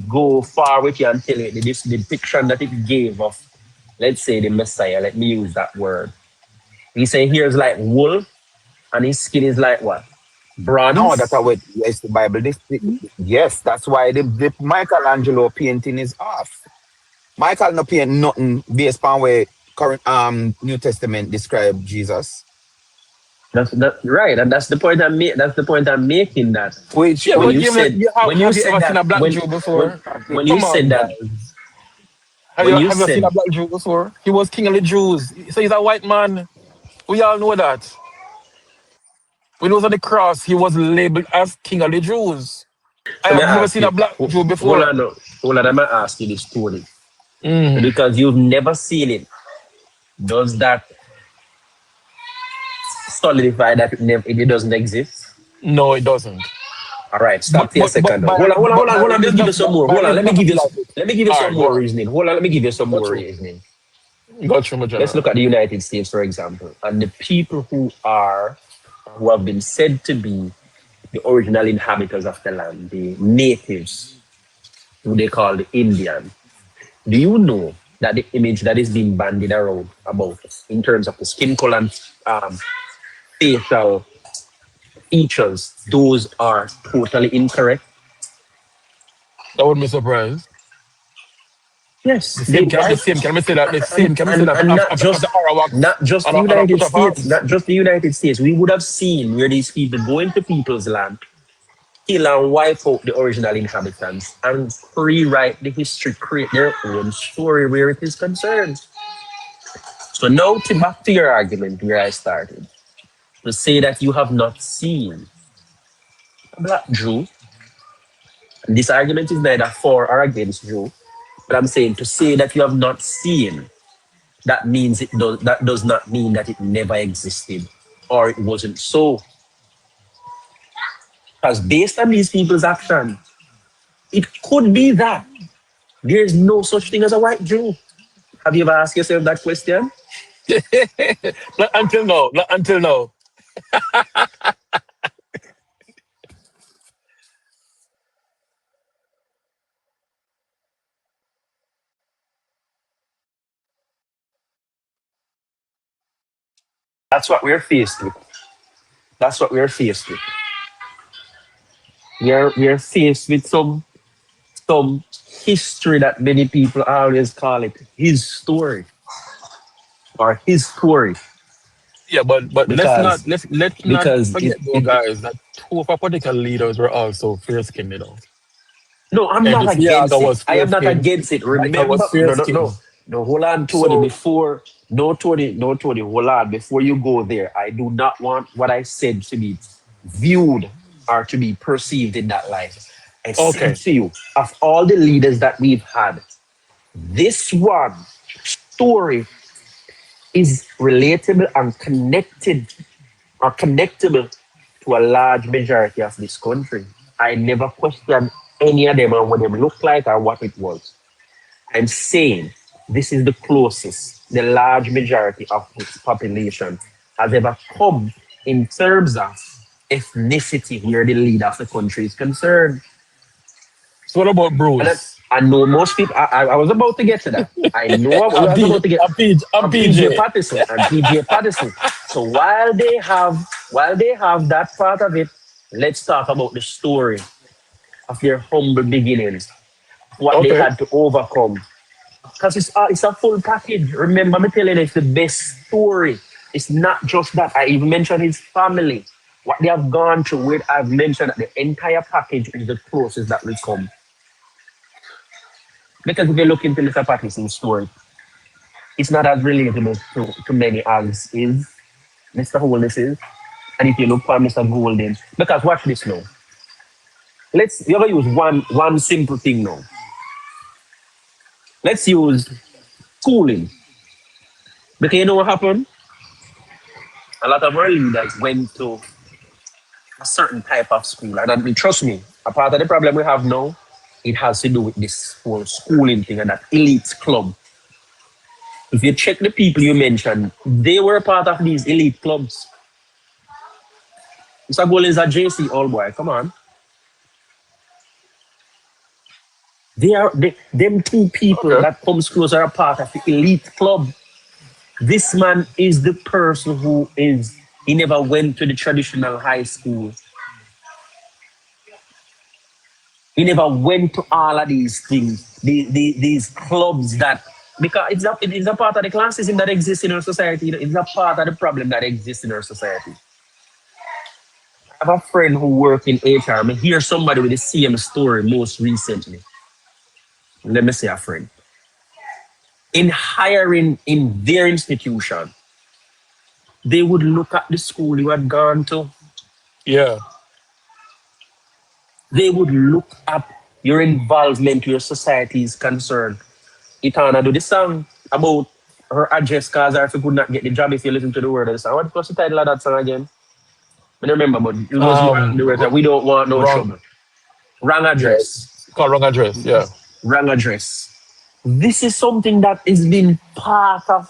H: go far with you and tell you the depiction that it gave of, let's say, the Messiah, let me use that word. He say here's like wool and his skin is like what?
I: No, that's
H: Bronze?
I: how it yes, the Bible. Yes, that's why the Michelangelo painting is off. Michael no paint nothing based on where current New Testament describe Jesus.
H: That's right, and that's the point I'm making. That
I: Which
J: yeah,
H: when
J: but
H: you
I: which
H: said when you
J: have you
H: said
J: ever seen
H: that
J: a black Jew
H: when
J: before?
H: when you
J: Come
H: said
J: on,
H: that
J: guys.
H: when you
J: Have you seen
H: said
J: a black Jew before? He was king of the Jews. So he's a white man. We all know that. When he was on the cross, he was labeled as king of the Jews. I
H: let me
J: have never
H: ask
J: seen
H: you,
J: a black Jew
H: hold
J: before.
H: on, no, hold on, I'm gonna ask you this story
J: Mm.
H: because you've never seen it. Does that solidify that it doesn't exist?
J: No, it doesn't.
H: All right,
J: But
H: stop for a
J: but
H: second
J: but
H: now.
J: by
H: Hold on. Let me give you some more.
J: by
H: Hold on, let me give you
J: like it.
H: let me give you
J: All
H: some
J: right, go
H: more
J: on.
H: reasoning. Hold on, let me give you some
J: Go
H: more
J: through.
H: reasoning.
J: Gotcha, my
H: Let's
J: general.
H: look at the United States, for example, and the people who have been said to be the original inhabitants of the land, the natives, who they call the Indian. Do you know that the image that is being bandied around about us in terms of the skin color and facial features, those are totally incorrect?
J: That wouldn't be surprised.
H: Yes,
J: The same can we say that
H: and not
J: of the
H: just
J: Arawaks
H: not just
J: and
H: the
J: a
H: United
J: push of
H: States,
J: arms.
H: not just the United States. We would have seen where these people go into people's land, kill and wipe out the original inhabitants, and rewrite the history, create their own story where it is concerned. So now back to your argument where I started. To say that you have not seen a black Jew, and this argument is neither for or against Jew, but I'm saying to say that you have not seen, that does not mean that it never existed or it wasn't so. Because based on these people's action, it could be that there is no such thing as a white Jew. Have you ever asked yourself that question?
J: Not until now. Not until now.
H: That's what we're faced with. That's what we're faced with. We are faced with some history that many people always call it his story or his story
J: Yeah, but
H: because
J: let's not
H: because
J: forget though, guys, that two of our political leaders were also fair skinned, you know.
H: no, I'm
J: Edith
H: not
J: Seaga
H: against it.
J: was
H: I
J: fair
H: am not
J: skinned.
H: against it.
J: Michael
H: Remember,
J: was fair
H: no, no,
J: skinned.
H: no, no. Hold on, Tony.
J: So
H: Before, no, Tony, no, Tony. Hold on. Before you go there, I do not want what I said to be viewed or to be perceived in that light. I said
J: okay.
H: to you, of all the leaders that we've had, this one story is relatable and connected or connectable to a large majority of this country. I never questioned any of them on what them look like or what it was. I'm saying this is the closest the large majority of its population has ever come in terms of ethnicity where the leader of the country is concerned.
J: So what about
H: And
J: Bruce?
H: I know most people, I was about to get to that. I know I was about to get
J: I'm
H: PJ
J: PJ.
H: Patterson and PJ Patterson. So while they have that part of it, let's talk about the story of their humble beginnings, what they
J: Okay.
H: had to overcome. Because it's a full package. Remember me telling you, it's the best story. It's not just that. I even mentioned his family, what they have gone through. Where I've mentioned that the entire package is the closest that will come. Because if you look into Mr. Patterson's story, it's not as relatable to many as is Mr. Holness is. And if you look for Mr. Golden, because watch this now. You're gonna use one simple thing now. Let's use schooling. Because you know what happened? A lot of our leaders went to a certain type of school. And trust me, a part of the problem we have now, it has to do with this whole schooling thing and that elite club. If you check the people you mentioned, they were part of these elite clubs. Mr. Goal is a JC all boy. Come on. Them two people
J: Okay.
H: that comes close are a part of the elite club. This man is the person he never went to the traditional high school. He never went to all of these things, these clubs that, because it is a part of the classism that exists in our society. It's a part of the problem that exists in our society. I have a friend who works in HR. I hear somebody with the same story most recently. Let me say a friend. In hiring in their institution, they would look at the school you had gone to.
J: Yeah.
H: They would look at your involvement, your society is concerned. Itana do the song about her address cause her if you could not get the job if you listen to the word of the song. What was the title of that song again? I don't remember, but it was one of the words that we don't want no
J: Wrong.
H: trouble. Wrong
J: Yeah.
H: address.
J: Called wrong address. Yeah.
H: Wrong address. This is something that has been part of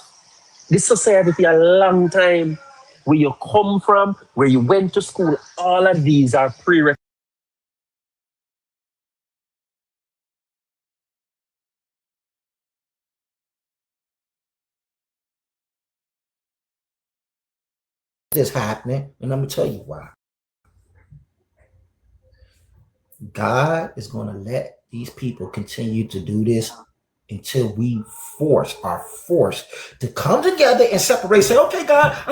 H: the society for a long time. Where you come from, where you went to school, all of these are prerequisites.
M: This happening, and I'm gonna tell you why. God is gonna let these people continue to do this until we are forced to come together and separate. Say, okay, God, I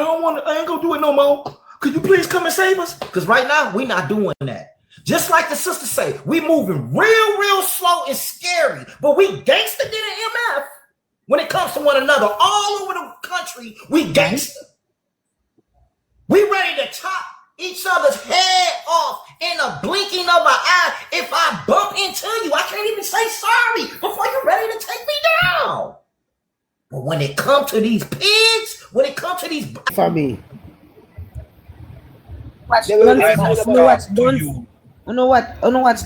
M: ain't gonna do it no more. Could you please come and save us? Because right now we're not doing that. Just like the sister say, we moving real slow and scary, but we gangster than an MF when it comes to one another. All over the country, we gangster. We ready to chop each other's head off in a blinking of an eye. If I bump into you, I can't even say sorry before you're ready to take me down. But when it comes to these pigs, when it comes to these... For me.
A: You know what?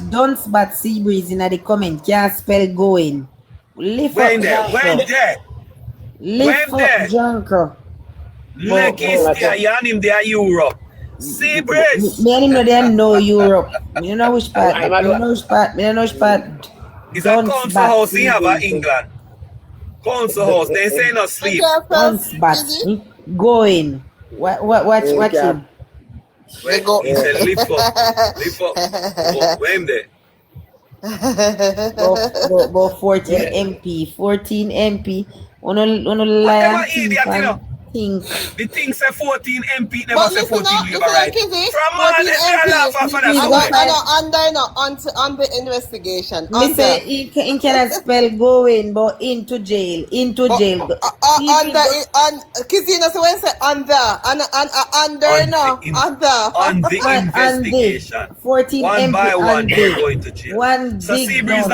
A: Don't spot sea breeze in the comment. Can't spell going. Lift up Junker.
B: Lekis there, and him there Europe. Sea breeze.
A: Me and him know them know Europe. Me know which part. Me know which part.
B: It's a council house in England. Council house. They say no sleep.
A: Going. Watch him.
B: He said lift up. Where him there?
A: Go 14 MP. 14 MP. Uno lie.
B: The thing say 14 MP, never say 14 liver right. From all the
C: on the investigation.
A: Me say he cannot spell going, but into jail. Into jail.
C: Kizzy, so when say on
B: the investigation.
A: 14
B: one
A: MP
B: by one,
A: they're
B: going to jail.
A: One
B: so
A: big
B: Seabreeze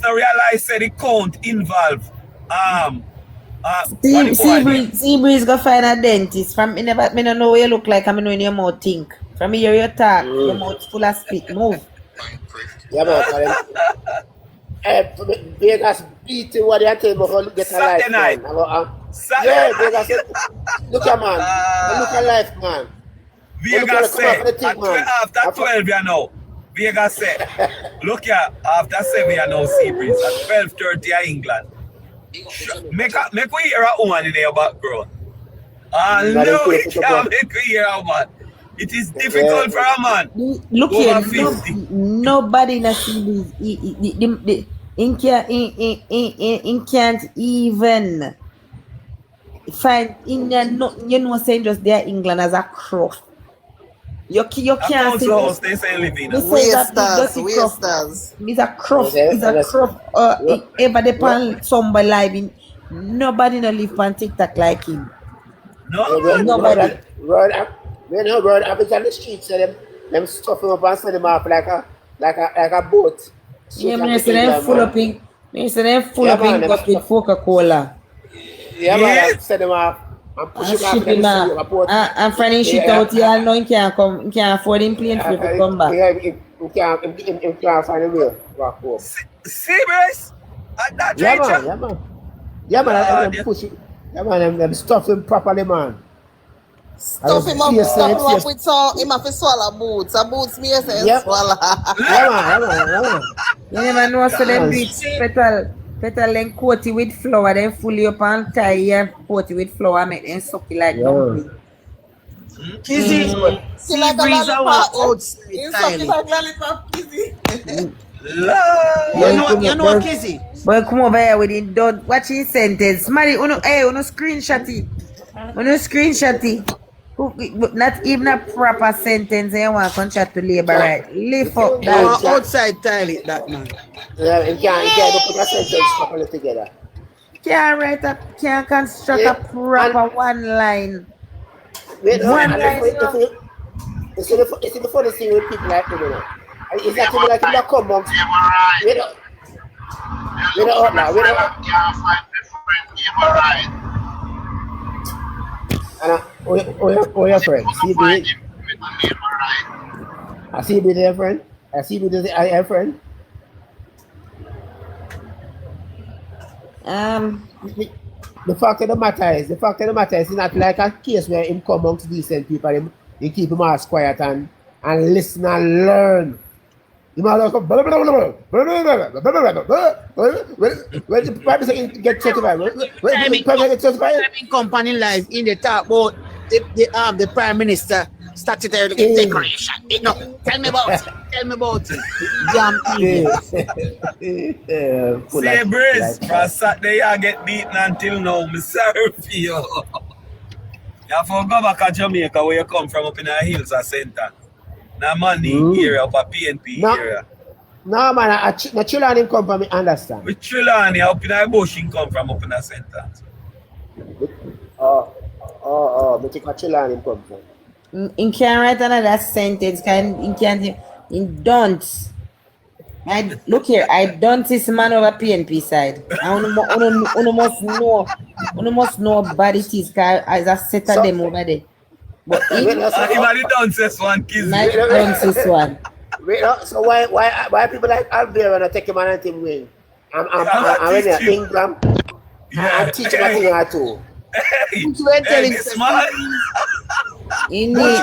B: not realize the count involved.
A: Seabreeze go find a dentist. From me don't know what you look like. I know in your mouth think. From here you talk, your mouth full of spit. Move.
N: Yeah, man. Vegas beat what they tell me get a life, man. Yeah, Vegas. Look at man. Look at life, man.
B: Vegas said after 12 you know. Vegas said, look here, after 7 you know Seabreeze at 12:30 England. Make we hear a woman in your background. No, we can't make we hear a man. It is difficult for a man.
A: Look here, nobody in a series. He can't even find Indian. You know, saying just there England as a cross. You can't say
C: Wasters.
A: He's a cross. He's a cross. Ever depend somebody live in. Nobody no live on TikTok like him.
N: Nobody. Road up on the streets, so them stuff him up and send him off like a boat.
A: Yeah, me say them full up in. Me say them full up in cup with Coca-Cola.
N: Yeah, man, send him off.
A: And finding shit out here, no, he can't come, he can't afford him plane for to come back.
N: He can't find a way back home.
B: Serious? At that
N: rate? Yeah, man, them push it. Yeah, man, them stuff him properly, man.
C: Stuff him up with some, him have to swallow boots. A boots me say swallow.
N: Yeah, man.
A: You never know, so them do it petal and coat it with flour, then fully up and tie and coat it with flour, make them suck it like dumpling.
M: Kizzy, Seabreeze outside.
C: Like lollipop, Kizzy.
M: You know Kizzy?
A: Boy, come over here with it. Don't watch his sentence. Mari, uno screenshot it. Uno screenshot it. Not even a proper sentence. You want to chat to labor, right? Lift up that.
M: Outside toilet, that man.
N: Yeah, he can't put a sentence properly together.
A: Can't construct a proper one line.
N: It's the funny thing with people like you know. It's like people like you that come on. We don't now. Can't find the friend and your friend? I see you there, friend. I see you there, friend. The fact of the matter is, it's not like a case where him come amongst decent people, he keep him all quiet and listen and learn. You might like when the prime minister get certified, when the prime minister get certified,
O: company live in the talk about the prime minister statutory decoration. No, tell me about it. Damn
N: idiot.
B: Say Briz, from Saturday I get beaten until now, me sorry for you. You have to go back to Jamaica where you come from up in the hills or center. Now money area up a PNP area.
N: No man, a Chilani him come from, me understand.
B: With Chilani up in the bush him come from up in the center.
N: Me think a Chilani him come from.
A: In can't write another sentence, in don't. Look here, I don't this man over PNP side. I must know about it is as a set of them over there. But
B: everybody done this one, kids.
A: This one.
N: So why people like Albion when I take him and him win? I'm in England. I'm teaching a thing or two.
B: This man.
A: He need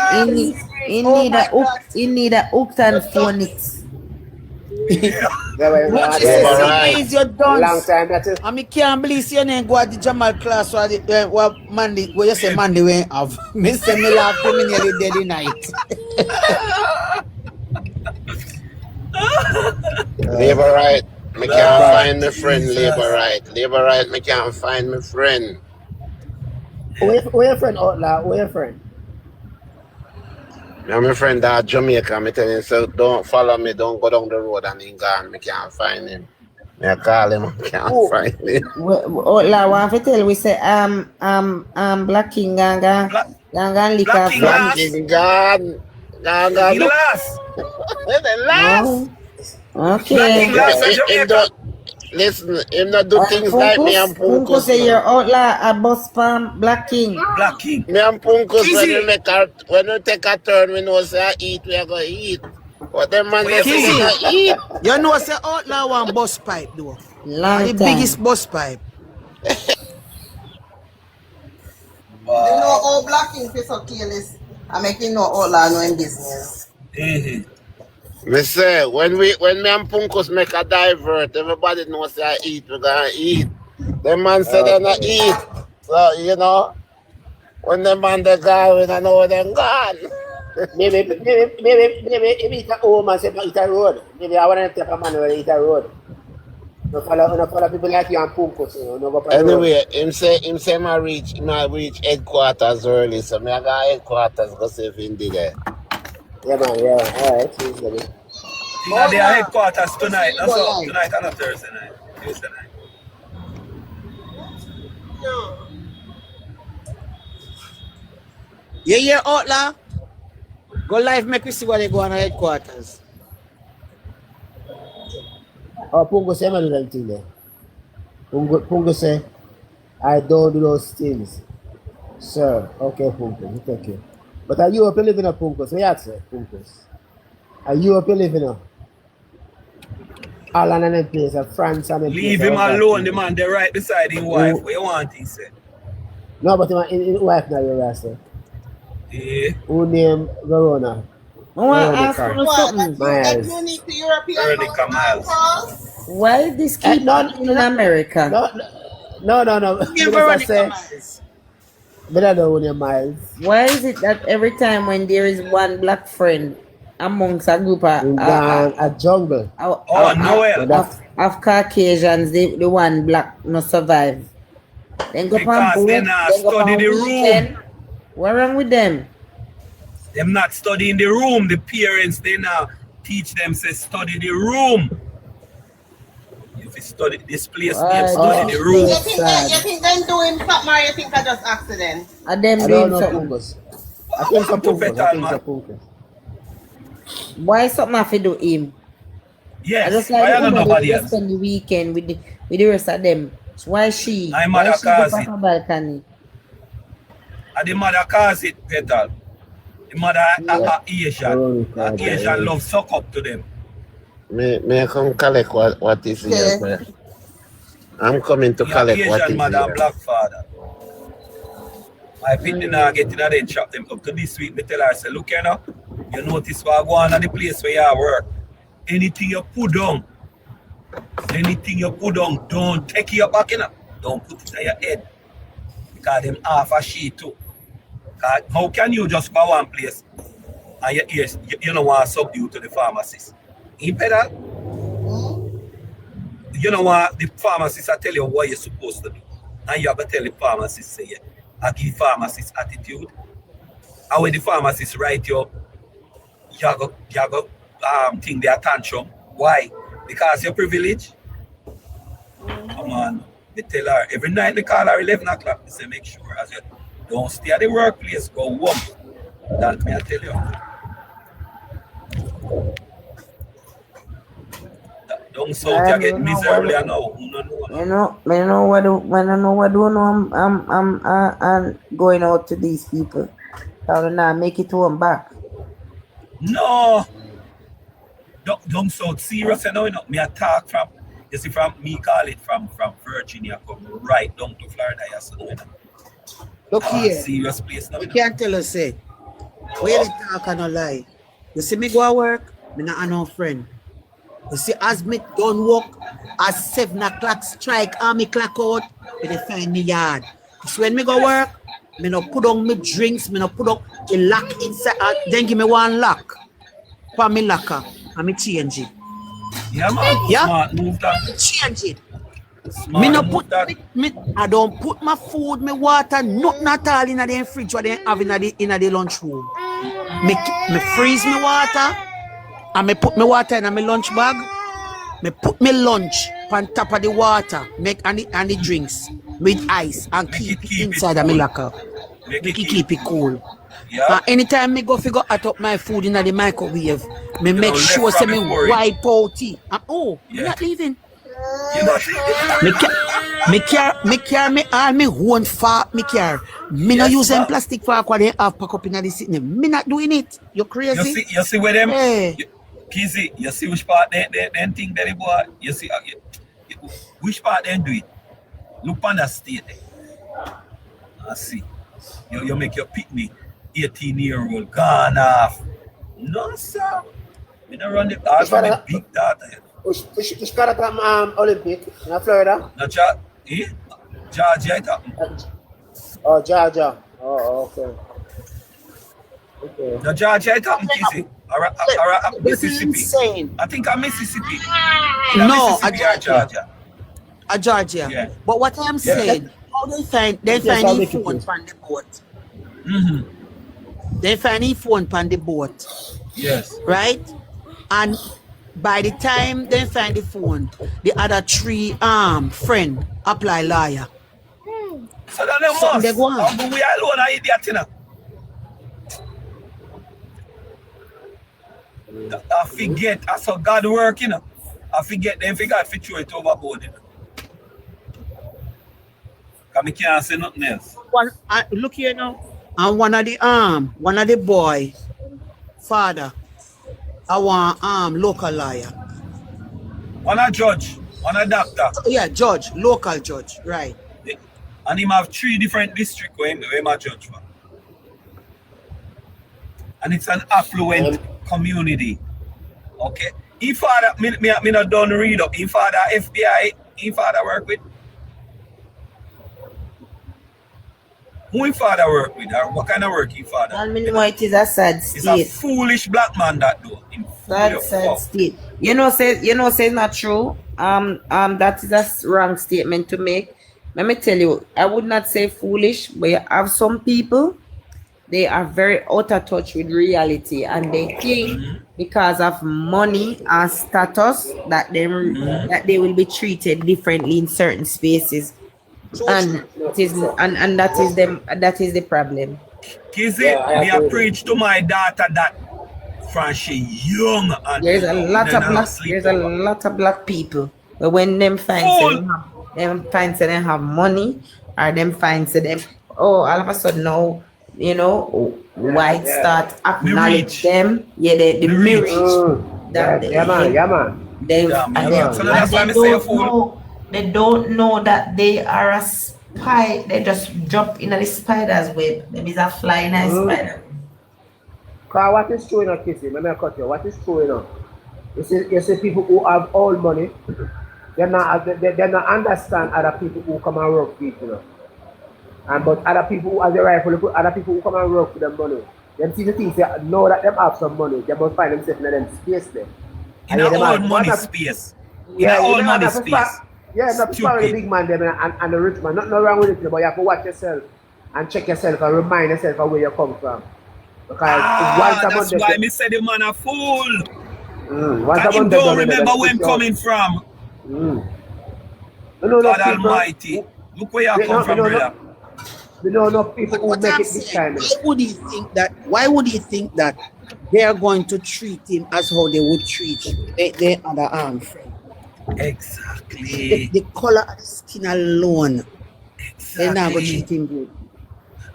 A: a hooked and phonics.
O: Is your done?
N: Long time that is.
O: I mean, can't believe your name go at the Jamal class or the Monday. Where you say Monday we have. Mr. Miller nearly dead night.
N: Labor right. Me can't find my friend. Labor right. Me can't find my friend. Where your friend, Outlaw? Where your friend? I'm my friend at Jamaica. Me tell him, so don't follow me. Don't go down the road and he gone. Me can't find him. Me call him. I can't find him.
A: Outlaw, want to tell we say Black King ganga liquor.
N: Black King gone.
B: Glass.
N: Last.
A: Okay.
N: Listen, him not do things like me and Punkus.
A: Say you're Outlaw a bus farm Black King.
N: Me and Punkus when we take a turn, we know say eat, we are going to eat. But them man they say eat.
O: You know say Outlaw one bus pipe though.
A: The
O: biggest bus pipe.
P: You know all Black King is so careless. I make you know Outlaw know in business.
N: Me say when me and Punkus make a divert, everybody knows say eat, we gonna eat. Them man say they not eat. So you know, when them man they gone, we don't know where they gone. Maybe if it's a home and say eat a road. Maybe I want to take a man where eat a road. No follow people like you and Punkus, you know. No anyway, him say I reach headquarters early, so me I got headquarters go see if he did there. Yeah man, yeah, alright.
B: They are headquarters tonight. That's all. Tonight and Thursday night. Tuesday night.
O: Yeah, Outlaw. Go live, make we see what they go on headquarters.
N: Oh, Pungus say man do that thing there. Pungus say, I don't do those things. Sir, okay, Pungus, thank you. But are you up to living up, Punkus? What you say, Punkus? Are you up to living up? All in place of France and
B: leave him alone, the man, they're right beside his wife. What you want, he said?
N: No, but his wife now, you're right, sir.
B: Yeah.
N: Who named Verona?
A: Something.
N: Miles.
B: Veronica Miles.
A: Why this keep in America?
N: No. Veronica Miles. But I don't know Miles.
A: Why is it that every time when there is one black friend amongst a group of
N: a jungle
A: of Caucasians, the one black no survive? Then go
B: because they not study the room.
A: What wrong with them?
B: Them not studying the room. The parents they now teach them say study the room. If you study this place, study the room.
P: You think them doing something or you think I just accident?
A: Are them doing something?
N: I think so Punkus.
A: Why something have to do him?
B: Yes.
A: I just like nobody else spend the weekend with the rest of them. So why she?
B: I'm mother cause it.
A: Balcony.
B: And the mother cause it, Petal. The mother Asian. Asian love suck up to them.
N: May I come collect what is in your prayer? I'm coming to collect what
B: Asian
N: is
B: mother and
N: here.
B: black father. My people now get in there and chop them up to this week. Me tell her, say, look here now, you notice what go on at the place where you work. Anything you put down, don't take it back in. Don't put it on your head. Because them half a sheet too. How can you just go one place and your ears, you don't want to subdue to the pharmacist? You better. You know what, the pharmacist I tell you what you're supposed to do. And you have to tell the pharmacist, say, yeah, I give pharmacist attitude. And when the pharmacist write you think their tantrum. Why? Because you're privileged. Come on. They tell her every night they call her 11 o'clock. They say make sure as you don't stay at the workplace, go home. That me I tell you. Don't so you get miserable now.
A: I know what do know I'm going out to these people. So now make it home back.
B: No. Don't so serious you know, me attack from you see from me call it from Virginia come right down to Florida, yes, you know.
O: Look here.
B: Serious place now.
O: We can't tell us say. Where they talk and no lie. You see me go to work, me not no friend. You see, as me don't work, as 7 o'clock strike, and me clock out, they find me yard. So when me go work, me no put on me drinks, me no put on the lock inside, then give me one lock for me locker, and me change it.
B: Yeah, man.
O: Yeah?
B: Smart move that.
O: Change it.
B: Smart
O: Me no
B: move
O: put
B: that.
O: I don't put my food, my water, nothing at all in the fridge what they have in the lunch room. Me freeze my water. And me put my water in my lunch bag. Me put my lunch on top of the water, and the drinks with ice and keep it inside of my locker. Make it keep it cool.
B: Yeah.
O: Anytime me go figure hot up my food in the microwave, me make sure say me wipe out it. You're not leaving.
B: You're not leaving.
O: Me carry all me own fork me carry. Me no use them plastic fork what they have pack up in the sitting. Me not doing it. You crazy?
B: You see where them?
O: Hey.
B: Kizzy, you see which part they think that they boy? You see which part they do it? Look on that state there. I see. You make your picnic, 18-year-old gone off. No sir. Me not run the car from the big data.
O: Which part of Olympic in Florida?
B: No Georgia.
O: Oh, Georgia. Oh, okay.
B: No Georgia it happened, Kizzy. Or Mississippi.
O: Insane.
B: I think I'm Mississippi.
O: No,
B: Mississippi Georgia.
O: Georgia.
B: Yeah.
O: But what I'm saying, how they find the phone on the boat.
B: Mm-hmm.
O: They find the phone on the boat.
B: Yes.
O: Right? And by the time they find the phone, the other 3 friend apply liar.
B: So then they must.
O: They go on.
B: We alone are idiot, you know. I forget, I saw God work, you know. I forget them, God to throw it overboard, you know. Because I can't say nothing else.
O: Look here now. And one of the boy, father, I want local liar.
B: One a judge, one a doctor.
O: Yeah, judge, local judge, right.
B: And him have 3 different districts where him a judge for. And it's an affluent community. Okay? He father, me not done read up. He father FBI, he father work with. Who he father work with? Or what kind of work he father?
A: And me know it is a sad state.
B: It's a foolish black man that do.
A: Sad state. You know say not true. That is a wrong statement to make. Let me tell you, I would not say foolish, but you have some people, they are very out of touch with reality, and they think because of money and status that they will be treated differently in certain spaces, and that is the problem.
B: Kizzy, me a preach to my daughter that from she young and
A: there's a lot of black people, but when them find say they have money, or them find say them all of a sudden now, you know, white start acknowledge them. Yeah, the marriage.
B: So that's why I say a fool.
A: They don't know that they are a spy. They just jump in the spider's web. Them is a fly in a spider.
Q: Cause what is true in a kissing, let me cut you. What is true enough? You see people who have all money, they not understand other people who come and work for it, you know. And but other people who have the rifle, other people who come and work for them money. Them see the things they know that them have some money, they must find themselves in them space there.
B: In a old money space.
Q: Yeah,
B: old money space.
Q: Yeah, not to the big man them and the rich man. Nothing wrong with it, but you have to watch yourself and check yourself and remind yourself of where you come from. Because
B: that's why me say the man a fool. Him don't remember where I'm coming from. God Almighty. Look where you come from, brother.
Q: We know enough people who make it this time.
O: Why would he think that they are going to treat him as how they would treat their other armed friend?
B: Exactly.
O: The color of the skin alone.
B: Exactly.
O: They're not going to treat him good.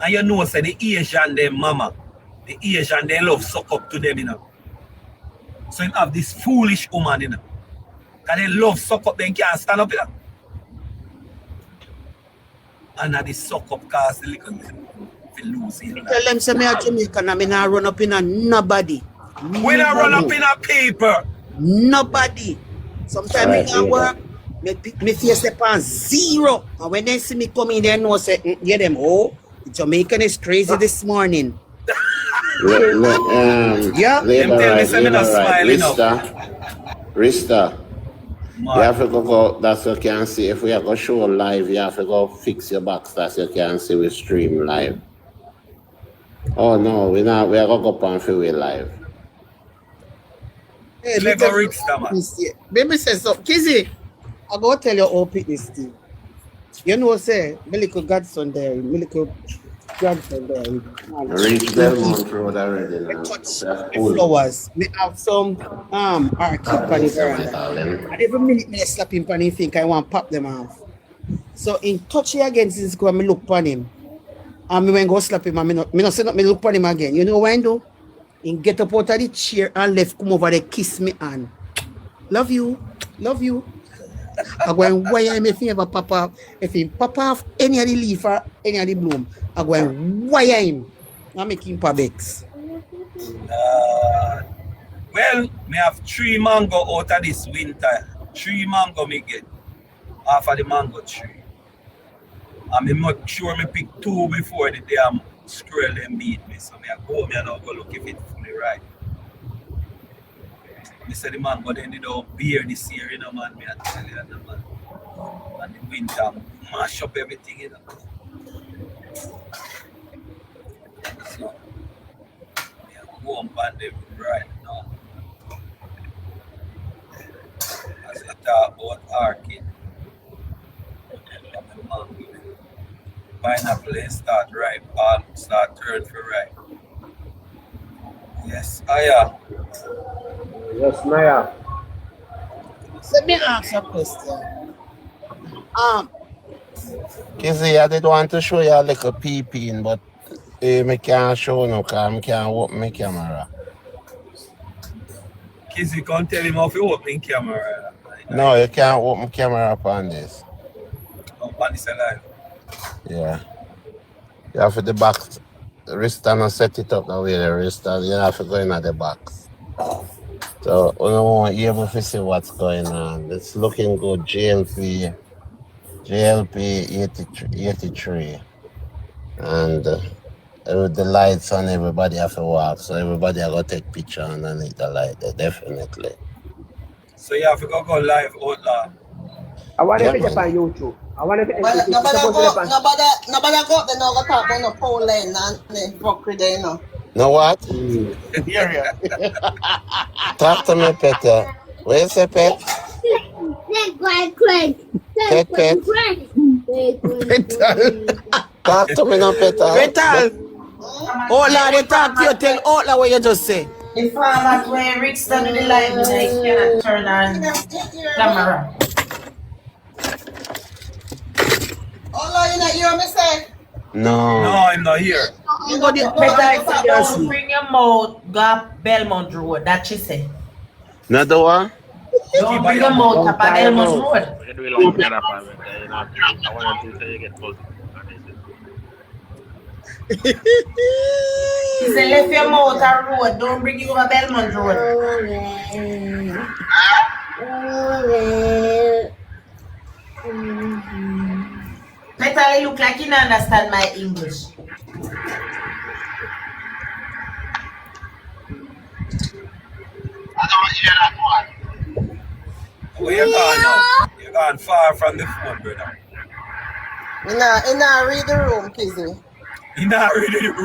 B: And you know, say the Asian, them mama, the Asian, they love suck up to them, you know. So you have this foolish woman, you know. And they love suck up, they can't stand up, you know. And now this suck up cause the little lose, you know.
O: Tell them, say me a Jamaican, and me not run up in a nobody.
B: We not run up in a people.
O: Nobody. Sometimes me can work, me face upon zero. And when they see me come in, they know, say, yeah, them, oh, the Jamaican is crazy this morning.
N: Yeah. Rista. You have to go, that's what you can see. If we have to show live, you have to go fix your box. That's what you can see we stream live. Oh no, we are going to go on for we live.
O: Hey, baby says so. Kizzy, I go tell you how pick this thing. You know, say, my little godson there, my little grandson there.
N: Reach Belmont Road already now.
O: Touch the flowers. Me have some arcade on the veranda. And every minute me slap him and he think I want to pop them off. So in touch again since I look upon him. And me when go slap him and me not say not me look upon him again. You know what I do? He get up out of the chair and left come over there kiss me and love you. I go and wire him if he ever pop off. If he pop off any of the leaf or any of the bloom, I go and wire him. I make him pabex.
B: Well, me have 3 mango out of this winter. 3 mango me get off of the mango tree. And me make sure me pick 2 before the damn squirrel them beat me. So me I go and go look if it's fully right. Me say the mango then they don't bear this year, you know, man. Me I tell you that, man. And the winter mash up everything, you know. So me I go and ban them right now. As I talk about orchid. Pineapple they start ripe, all start turn for ripe. Yes, Aya.
Q: Yes, Naya.
O: Let me ask a question.
N: Kizzy, I did want to show you a little peeping, but I can't show no because I can't open my camera.
B: Kizzy, can't tell him how to open camera.
N: No, you can't open camera upon this.
B: Upon this alive. Yeah.
N: You have to the box. The wrist and set it up the way the wrist and you have to go in at the box. So we don't want you able to see what's going on. It's looking good. GLP 83. And with the lights on, everybody have to walk. So everybody have to take picture underneath the light there, definitely.
B: So you have to go live out loud.
Q: I want to put it on YouTube. I want to put it on
P: YouTube. Nobody go up there now go talk about no pole line and broccoli there, you know.
N: Know what?
P: Yeah.
N: Talk to me, Peter. Where is the pet? Pet. Talk to me now, Peter.
O: Peter. Oh, Lord, they talk to you. Tell all that what you just say.
A: The format where Rick started the live, I cannot turn on camera.
P: Oh, Lord, you not hear me say?
N: No.
B: No, I'm not here.
A: Don't bring your mouth, go up Belmont Road. That she said.
N: Another one?
A: Don't bring them out up on Elmos Road.
R: We can do it like that up and you know, I want to say you get pussy.
A: He said, left your mouth on road. Don't bring you over Belmont Road. Petal, you look like you don't understand my English.
N: I don't hear that one.
B: Where you gone now? You're gone far from the phone, brother.
P: You know, read the room, Kizzy.
B: You not read the room.